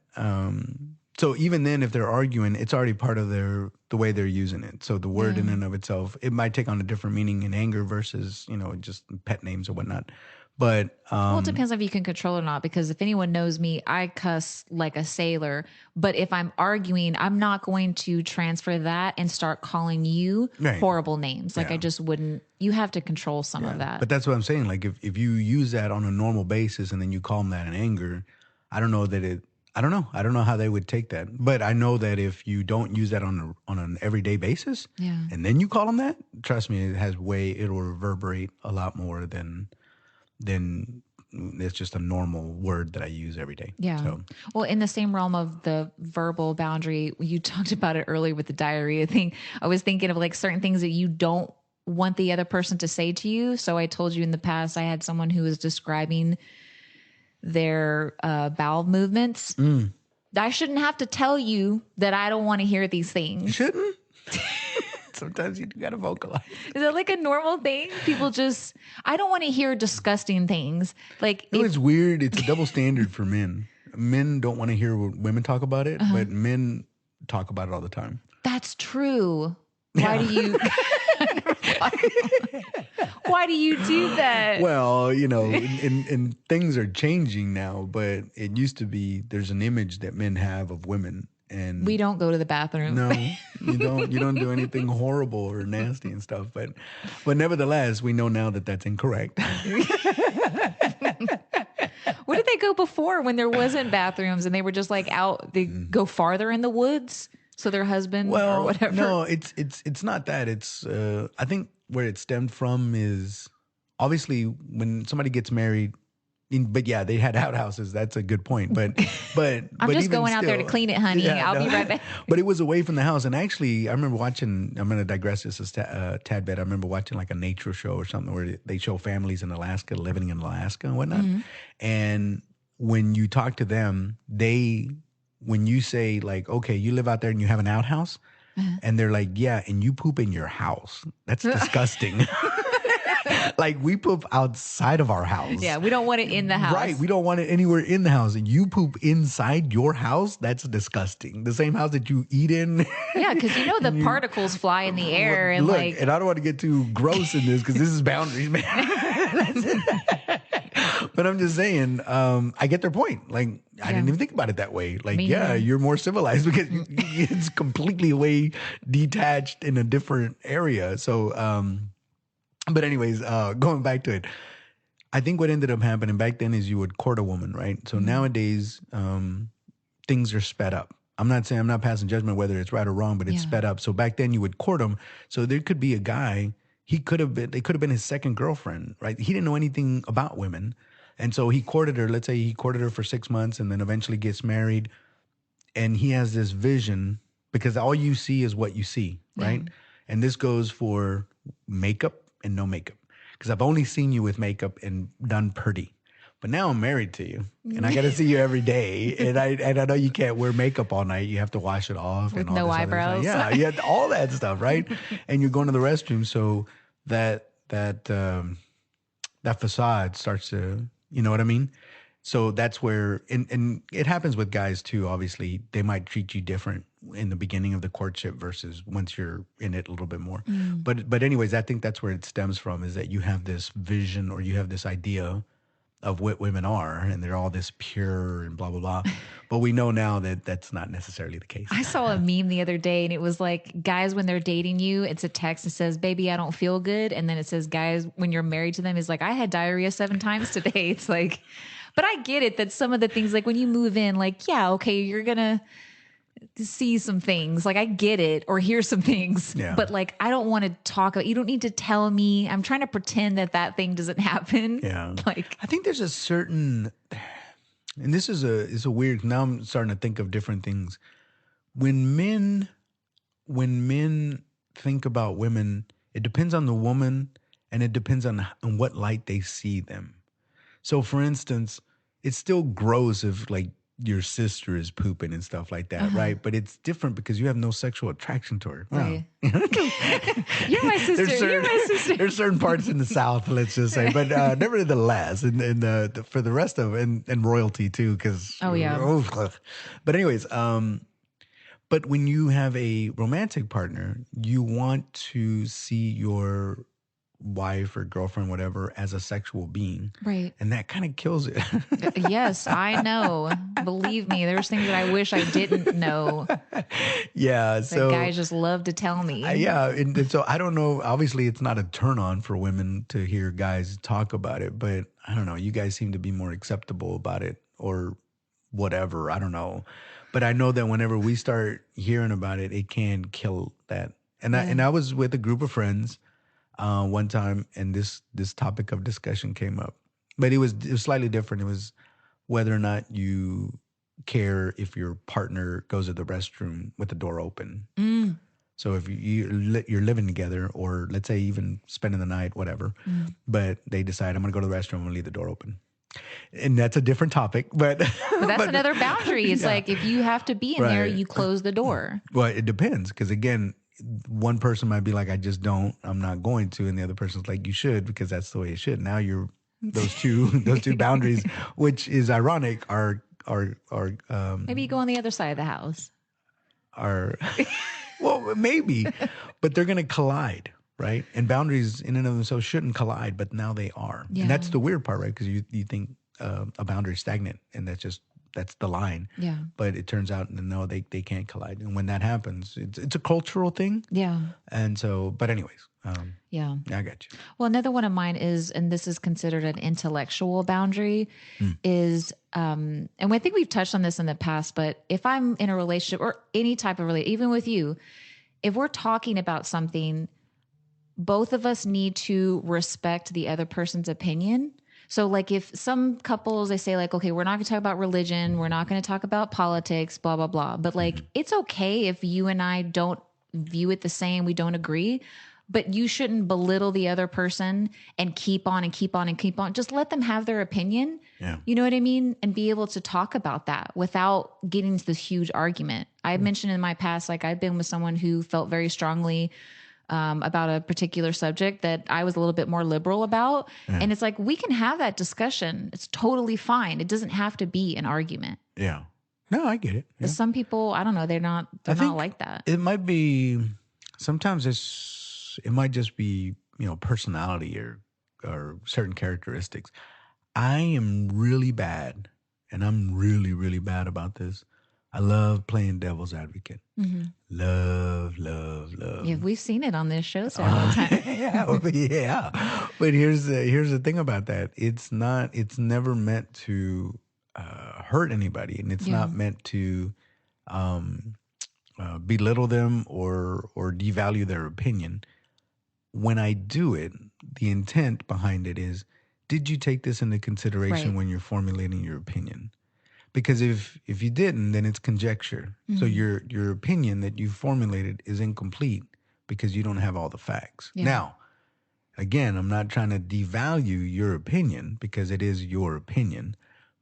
so even then, if they're arguing, it's already part of the way they're using it. So the word in and of itself, it might take on a different meaning in anger versus, just pet names or whatnot. But well, it depends if you can control it or not. Because if anyone knows me, I cuss like a sailor. But if I'm arguing, I'm not going to transfer that and start calling you horrible names. Like I just wouldn't. You have to control some of that. But that's what I'm saying. Like if you use that on a normal basis and then you call them that in anger, I don't know that it. I don't know. I don't know how they would take that. But I know that if you don't use that on an everyday basis, and then you call them that, trust me, it'll reverberate a lot more than it's just a normal word that I use every day. Yeah. So. Well, in the same realm of the verbal boundary, you talked about it earlier with the diarrhea thing. I was thinking of like certain things that you don't want the other person to say to you. So I told you in the past, I had someone who was describing their bowel movements. I shouldn't have to tell you that I don't want to hear these things. You shouldn't? Sometimes you got to vocalize. Is that like a normal thing? People just, I don't want to hear disgusting things. Like it's weird. It's a double standard for men. Men don't want to hear women talk about it, but men talk about it all the time. That's true. Why do you? Why do you do that? Well, and things are changing now, but it used to be there's an image that men have of women. And we don't go to the bathroom. No, you don't. You don't do anything horrible or nasty and stuff. But nevertheless, we know now that that's incorrect. Where did they go before when there wasn't bathrooms and they were just like out? They go farther in the woods so their husband or whatever. No, it's not that. It's I think where it stemmed from is obviously when somebody gets married. But yeah, they had outhouses. That's a good point. But I'm just going out there to clean it, honey. Yeah, I'll be right back. But it was away from the house. And actually, I remember watching. I'm going to digress this a tad bit. I remember watching like a nature show or something where they show families in Alaska living in Alaska and whatnot. And when you talk to them, when you say like, okay, you live out there and you have an outhouse, and they're like, yeah, and you poop in your house. That's disgusting. Like we poop outside of our house. Yeah, we don't want it in the house. Right, we don't want it anywhere in the house. And you poop inside your house? That's disgusting. The same house that you eat in. Yeah, because the particles fly in the air. And look, like, and I don't want to get too gross in this because this is boundaries, man. But I'm just saying, I get their point. Like, I didn't even think about it that way. Like, you're more civilized because it's completely away, detached in a different area. So, but anyways, going back to it, I think what ended up happening back then is you would court a woman, right? So nowadays, things are sped up. I'm not passing judgment whether it's right or wrong, but it's sped up. So back then you would court them. So there could be a guy, they could have been his second girlfriend, right? He didn't know anything about women. And so he courted her, let's say he courted her for 6 months and then eventually gets married. And he has this vision because all you see is what you see, right? And this goes for makeup and no makeup. Because I've only seen you with makeup and done pretty. But now I'm married to you and I got to see you every day. And I know you can't wear makeup all night. You have to wash it off. With and all no this eyebrows. Yeah, you have all that stuff, right? And you're going to the restroom. So that facade starts to, you know what I mean? So that's where, and it happens with guys too, obviously. They might treat you different in the beginning of the courtship versus once you're in it a little bit more. But anyways, I think that's where it stems from, is that you have this vision or you have this idea of what women are, and they're all this pure and blah, blah, blah. But we know now that that's not necessarily the case. I saw a meme the other day and it was like, guys, when they're dating you, it's a text that says, baby, I don't feel good. And then it says, guys, when you're married to them, is like, I had diarrhea 7 times today. It's like, but I get it that some of the things, like when you move in, like, yeah, okay, you're going to see some things. Like I get it, or hear some things, but like, I don't want to talk about, you don't need to tell me. I'm trying to pretend that thing doesn't happen. Yeah. Like, I think there's a certain, and this is a weird, now I'm starting to think of different things. When men think about women, it depends on the woman and it depends on what light they see them. So for instance, it's still gross if like your sister is pooping and stuff like that, right? But it's different because you have no sexual attraction to her. Right. You're my sister. You're my sister. There's certain parts in the South, let's just say, but nevertheless, and for the rest of and royalty too, because But anyways, but when you have a romantic partner, you want to see your wife or girlfriend, whatever, as a sexual being. Right. And that kind of kills it. Yes, I know. Believe me, there's things that I wish I didn't know. Yeah. So guys just love to tell me. Yeah. And so I don't know. Obviously, it's not a turn on for women to hear guys talk about it, but I don't know. You guys seem to be more acceptable about it or whatever. I don't know. But I know that whenever we start hearing about it, it can kill that. And I was with a group of friends one time, and this topic of discussion came up, but it was slightly different. It was whether or not you care if your partner goes to the restroom with the door open. So if you're living together, or let's say even spending the night, whatever, but they decide I'm going to go to the restroom and leave the door open. And that's a different topic, but that's another boundary. It's like if you have to be in there, you close the door. Well, it depends, because again, one person might be like, I'm not going to, and the other person's like, you should, because that's the way it should. Now you're those two boundaries, which is ironic, are maybe you go on the other side of the house. Well, maybe, but they're going to collide, right? And boundaries in and of themselves shouldn't collide, but now they are. Yeah. And that's the weird part, right? Because you think a boundary is stagnant, and that's the line. Yeah. But it turns out, no, they can't collide. And when that happens, it's a cultural thing. Yeah. And so, but anyways. Yeah. I got you. Well, another one of mine is, and this is considered an intellectual boundary, is, and I think we've touched on this in the past, but if I'm in a relationship or any type of relationship, even with you, if we're talking about something, both of us need to respect the other person's opinion. So like if some couples, they say like, okay, we're not going to talk about religion. We're not going to talk about politics, blah, blah, blah. But like, it's okay if you and I don't view it the same. We don't agree, but you shouldn't belittle the other person and keep on and keep on and keep on. Just let them have their opinion. Yeah. You know what I mean? And be able to talk about that without getting to this huge argument. I mentioned in my past, like I've been with someone who felt very strongly about a particular subject that I was a little bit more liberal about. Yeah. And it's like, we can have that discussion. It's totally fine. It doesn't have to be an argument. Yeah. No, I get it. Yeah. Some people, I don't know, they're not like that. It might be, sometimes it might just be, personality or certain characteristics. I am really bad, and I'm really, really bad about this. I love playing devil's advocate. Mm-hmm. Love. Yeah, we've seen it on this show several times. Yeah. But here's the thing about that. It's never meant to hurt anybody, and it's not meant to belittle them or devalue their opinion. When I do it, the intent behind it is, did you take this into consideration when you're formulating your opinion? Because if you didn't, then it's conjecture. Mm-hmm. So your opinion that you formulated is incomplete because you don't have all the facts. Yeah. Now, again, I'm not trying to devalue your opinion because it is your opinion,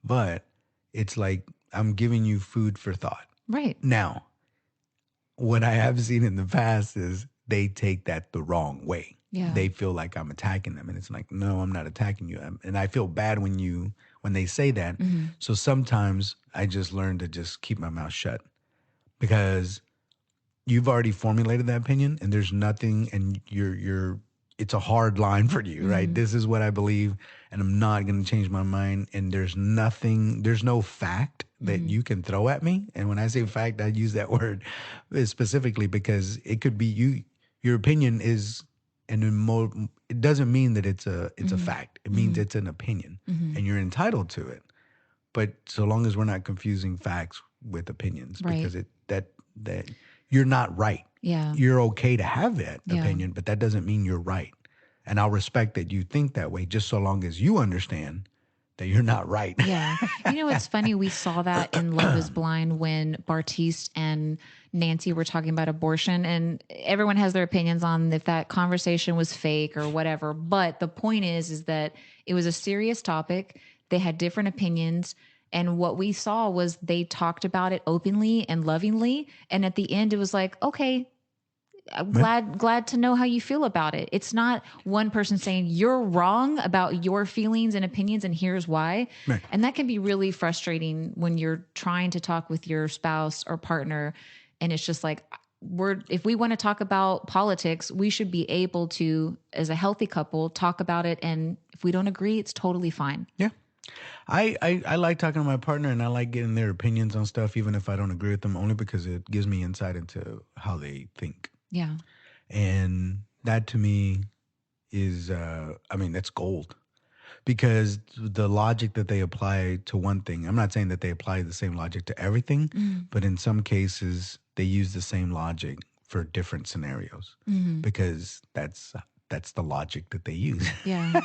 but it's like I'm giving you food for thought. Right. Now, what I have seen in the past is they take that the wrong way. Yeah. They feel like I'm attacking them, and it's like, no, I'm not attacking you. And I feel bad when they say that. Mm-hmm. So sometimes I just learn to just keep my mouth shut because you've already formulated that opinion, and there's nothing, and it's a hard line for you, right? Mm-hmm. This is what I believe, and I'm not going to change my mind. And there's no fact that you can throw at me. And when I say fact, I use that word specifically because it could be your opinion is, and it doesn't mean that it's a fact. It means it's an opinion, and you're entitled to it. But so long as we're not confusing facts with opinions, because that you're not right. Yeah, you're okay to have that opinion, but that doesn't mean you're right. And I'll respect that you think that way, just so long as you understand that you're not right. Yeah. It's funny. We saw that in Love is Blind when Bartise and Nancy were talking about abortion, and everyone has their opinions on if that conversation was fake or whatever. But the point is that it was a serious topic. They had different opinions. And what we saw was they talked about it openly and lovingly. And at the end, it was like, okay, I'm glad to know how you feel about it. It's not one person saying you're wrong about your feelings and opinions and here's why. Right. And that can be really frustrating when you're trying to talk with your spouse or partner. And it's just like, if we want to talk about politics, we should be able to, as a healthy couple, talk about it. And if we don't agree, it's totally fine. Yeah. I like talking to my partner, and I like getting their opinions on stuff, even if I don't agree with them, only because it gives me insight into how they think. Yeah. And that to me is, that's gold, because the logic that they apply to one thing, I'm not saying that they apply the same logic to everything, but in some cases they use the same logic for different scenarios, because that's the logic that they use. Yeah.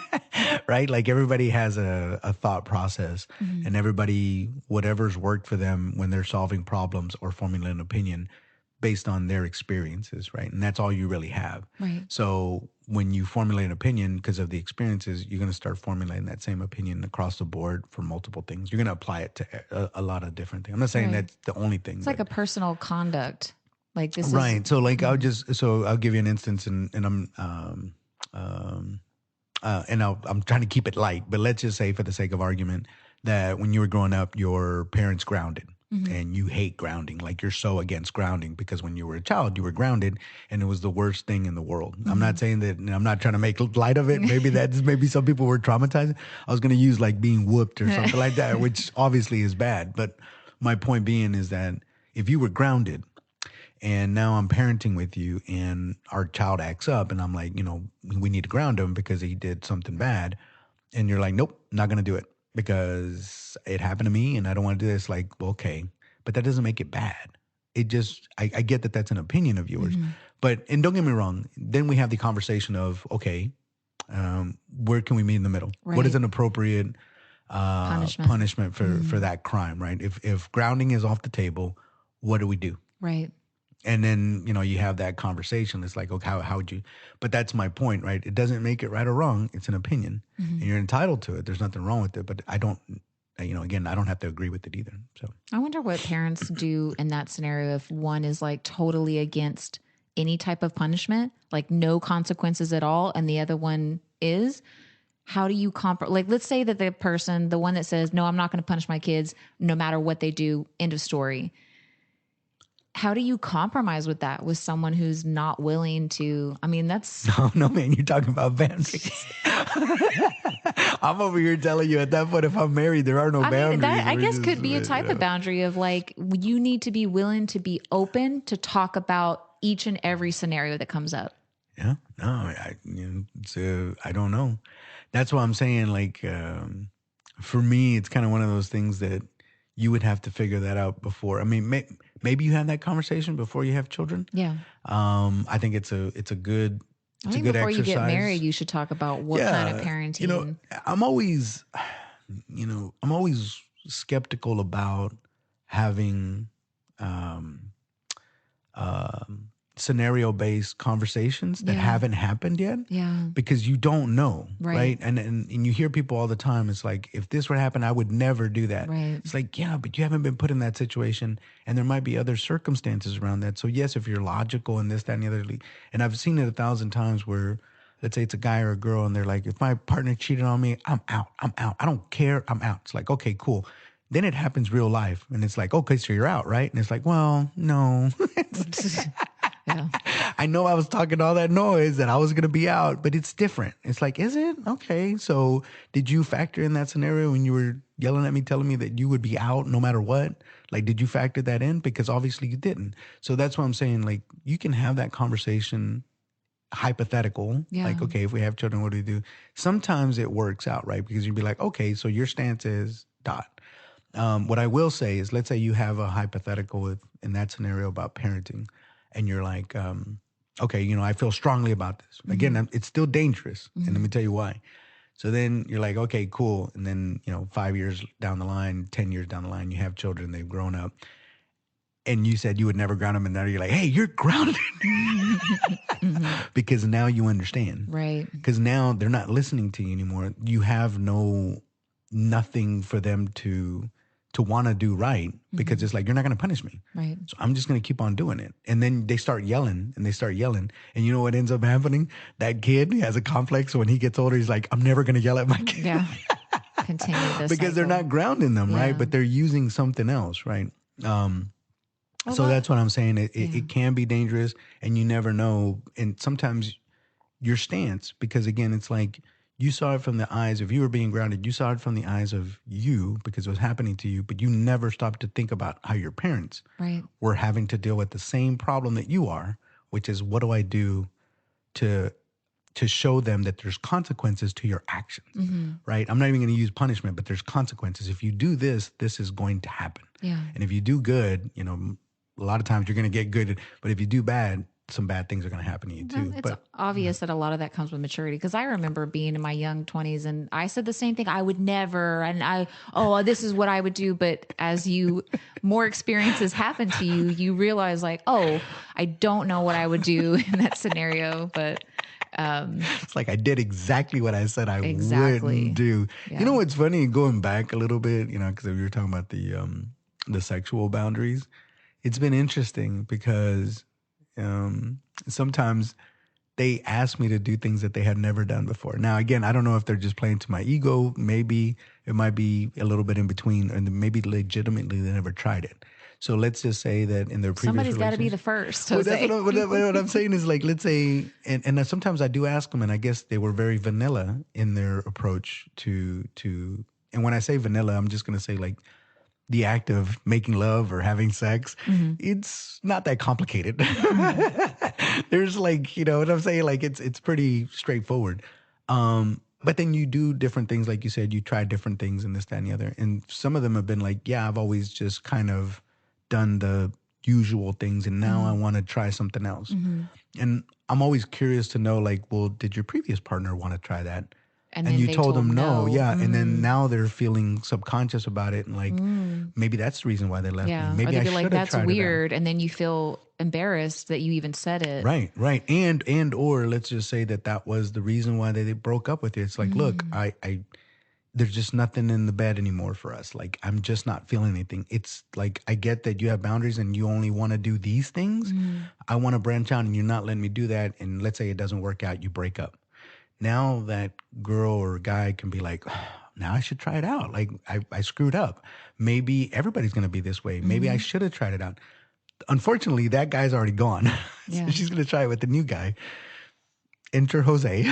Right? Like everybody has a thought process, and everybody, whatever's worked for them when they're solving problems or forming an opinion based on their experiences, right? And that's all you really have. Right. So when you formulate an opinion because of the experiences, you're going to start formulating that same opinion across the board for multiple things. You're going to apply it to a lot of different things. I'm not saying that's the only thing. It's like a personal conduct. Like this right. So like I'll give you an instance, and I'm trying to keep it light, but let's just say for the sake of argument that when you were growing up, your parents grounded. And you hate grounding, like you're so against grounding because when you were a child, you were grounded and it was the worst thing in the world. I'm not saying that, I'm not trying to make light of it. Maybe some people were traumatized. I was going to use like being whooped or something like that, which obviously is bad. But my point being is that if you were grounded and now I'm parenting with you and our child acts up and I'm like, we need to ground him because he did something bad. And you're like, nope, not going to do it, because it happened to me and I don't want to do this. Like, well, okay, but that doesn't make it bad. It just, I get that that's an opinion of yours, and don't get me wrong. Then we have the conversation of, okay, where can we meet in the middle? Right. What is an appropriate punishment for that crime, right? If grounding is off the table, what do we do? Right. And then, you have that conversation. It's like, okay, how would you, but that's my point, right? It doesn't make it right or wrong. It's an opinion and you're entitled to it. There's nothing wrong with it, but I don't, again, I don't have to agree with it either. So I wonder what parents do in that scenario. If one is like totally against any type of punishment, like no consequences at all, and the other one is, how do you like, let's say that the one that says, no, I'm not going to punish my kids no matter what they do, end of story. How do you compromise with that with someone who's not willing to? I mean, that's no, man. You're talking about boundaries. I'm over here telling you at that point, if I'm married, there are no boundaries. That I guess could be a type of boundary of like, you need to be willing to be open to talk about each and every scenario that comes up. Yeah, no, I don't know. That's why I'm saying, like, for me, it's kind of one of those things that you would have to figure that out before. I mean, maybe you have that conversation before you have children. Yeah. I think it's a good before exercise. You get married, you should talk about what kind of parenting. I'm always skeptical about having scenario-based conversations that haven't happened yet. Yeah. Because you don't know, right? And you hear people all the time. It's like, if this were to happen, I would never do that. Right. It's like, yeah, but you haven't been put in that situation, and there might be other circumstances around that. So yes, if you're logical and this, that, and the other, and I've seen it 1,000 times where, let's say it's a guy or a girl, and they're like, if my partner cheated on me, I'm out. I don't care. I'm out. It's like, okay, cool. Then it happens real life, and it's like, okay, so you're out, right? And it's like, well, no. Yeah. I know I was talking all that noise that I was going to be out, but it's different. It's like, is it? Okay. So did you factor in that scenario when you were yelling at me, telling me that you would be out no matter what? Like, did you factor that in? Because obviously you didn't. So that's what I'm saying. Like, you can have that conversation hypothetical. Yeah. Like, okay, if we have children, what do we do? Sometimes it works out, right? Because you'd be like, okay, so your stance is ... What I will say is, let's say you have a hypothetical in that scenario about parenting, and you're like, okay, I feel strongly about this. Again, it's still dangerous. And let me tell you why. So then you're like, okay, cool. And then, 5 years down the line, 10 years down the line, you have children, they've grown up. And you said you would never ground them. And now you're like, hey, you're grounded. Because now you understand. Right. Because now they're not listening to you anymore. You have no nothing for them to want to do right, because it's like, you're not going to punish me. Right. So I'm just going to keep on doing it. And then they start yelling and they start yelling. And you know what ends up happening? That kid has a complex. So when he gets older, he's like, I'm never going to yell at my kid. Yeah. Continue this because they're not grounding them, right? But they're using something else, right? So that's what I'm saying. It can be dangerous, and you never know. And sometimes your stance, because again, it's like, you saw it from the eyes, if you were being grounded, you saw it from the eyes of you because it was happening to you, but you never stopped to think about how your parents were having to deal with the same problem that you are, which is, what do I do to show them that there's consequences to your actions, right? I'm not even going to use punishment, but there's consequences. If you do this, this is going to happen. Yeah. And if you do good, you know, a lot of times you're going to get good, but if you do bad, some bad things are going to happen to you too. It's obvious that a lot of that comes with maturity, because I remember being in my young 20s and I said the same thing. I would never, and this is what I would do. But as more experiences happen to you, you realize like, oh, I don't know what I would do in that scenario. But it's like, I did exactly what I said I wouldn't do. Yeah. You know what's funny, going back a little bit, you know, because we were talking about the sexual boundaries. It's been interesting because sometimes they ask me to do things that they had never done before. Now, again, I don't know if they're just playing to my ego. Maybe it might be a little bit in between, and maybe legitimately they never tried it. So let's just say that in their previous somebody's got to be the first. Jose. What I'm saying is, like, let's say, and sometimes I do ask them, and I guess they were very vanilla in their approach to. And when I say vanilla, I'm just going to say, like, the act of making love or having sex, it's not that complicated. There's, like, you know what I'm saying? Like, it's pretty straightforward. But then you do different things. Like you said, you try different things and this, that, and the other. And some of them have been like, yeah, I've always just kind of done the usual things, and now I want to try something else. And I'm always curious to know, like, well, did your previous partner want to try that? And you told them no. Yeah. And then now they're feeling subconscious about it. And like, maybe that's the reason why they left me. Maybe I should have tried it. That's weird. And then you feel embarrassed that you even said it. Right. And or let's just say that was the reason why they broke up with you. It's like, look, there's just nothing in the bed anymore for us. Like, I'm just not feeling anything. It's like, I get that you have boundaries and you only want to do these things. I want to branch out and you're not letting me do that. And let's say it doesn't work out, you break up. Now that girl or guy can be like, oh, now I should try it out. Like, I screwed up. Maybe everybody's going to be this way. Maybe I should have tried it out. Unfortunately, that guy's already gone. So she's going to try it with the new guy. Enter Jose.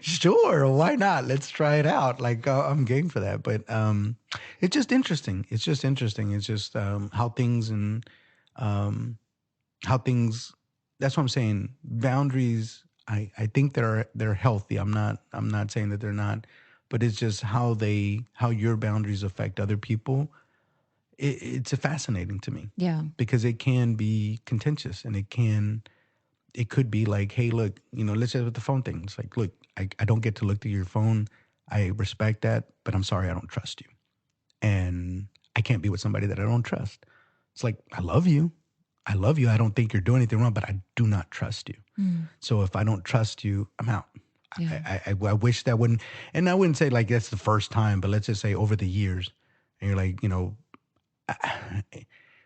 Sure, why not? Let's try it out. Like, I'm game for that. But it's just interesting. It's just how things that's what I'm saying. Boundaries, I think they're healthy. I'm not saying that they're not, but it's just how your boundaries affect other people. It's fascinating to me. Yeah. Because it can be contentious, and it could be like, hey, look, you know, let's say with the phone thing. It's like, look, I don't get to look through your phone. I respect that, but I'm sorry, I don't trust you. And I can't be with somebody that I don't trust. It's like, I love you. I don't think you're doing anything wrong, but I do not trust you. So if I don't trust you, I'm out. Yeah. I wish that wouldn't, and I wouldn't say like that's the first time, but let's just say over the years, and you're like, you know,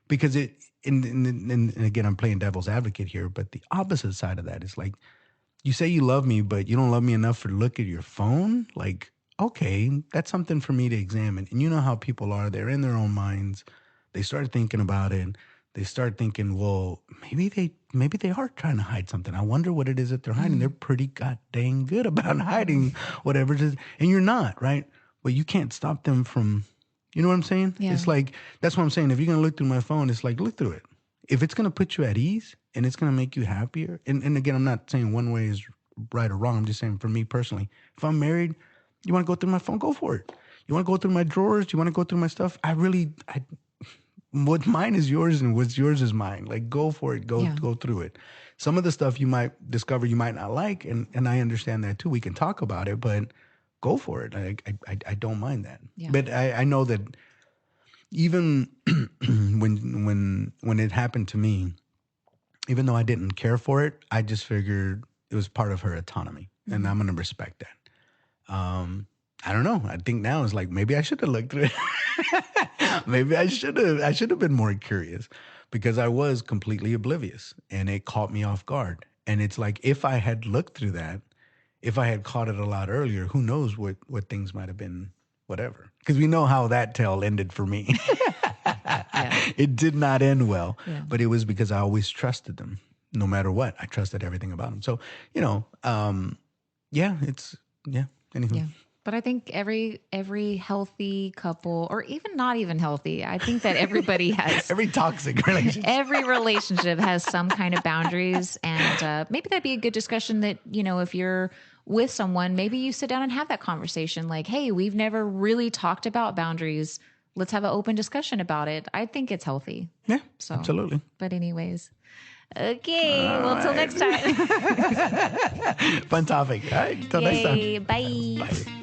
because and again, I'm playing devil's advocate here, but the opposite side of that is like, you say you love me, but you don't love me enough to look at your phone. Like, okay, that's something for me to examine. And you know how people are, they're in their own minds. They start thinking about it. They start thinking, well, maybe they are trying to hide something. I wonder what it is that they're hiding. They're pretty god dang good about hiding whatever it is. And you're not, right? But you can't stop them from, you know what I'm saying? Yeah. It's like, that's what I'm saying. If you're going to look through my phone, it's like, look through it. If it's going to put you at ease and it's going to make you happier. And again, I'm not saying one way is right or wrong. I'm just saying for me personally, if I'm married, you want to go through my phone, go for it. You want to go through my drawers? You want to go through my stuff? What mine is yours and what's yours is mine. Like, go for it. Go through it. Some of the stuff you might discover you might not like, and I understand that too. We can talk about it, but go for it. I don't mind that. Yeah. But I know that even when it happened to me, even though I didn't care for it, I just figured it was part of her autonomy. and I'm gonna respect that. I don't know. I think now it's like maybe I should have looked through it. Maybe I should have been more curious, because I was completely oblivious and it caught me off guard. And it's like, if I had looked through that, if I had caught it a lot earlier, who knows what things might have been, whatever. Because we know how that tale ended for me. It did not end well, but it was because I always trusted them. No matter what, I trusted everything about them. So, anywho. Yeah. But I think every healthy couple, or even not even healthy, I think that everybody has every toxic relationship. Every relationship has some kind of boundaries, and maybe that'd be a good discussion. That if you're with someone, maybe you sit down and have that conversation. Like, hey, we've never really talked about boundaries. Let's have an open discussion about it. I think it's healthy. Yeah, so, absolutely. But anyways. Okay, well, till next time. Fun topic. All right, till next time. Bye. Bye.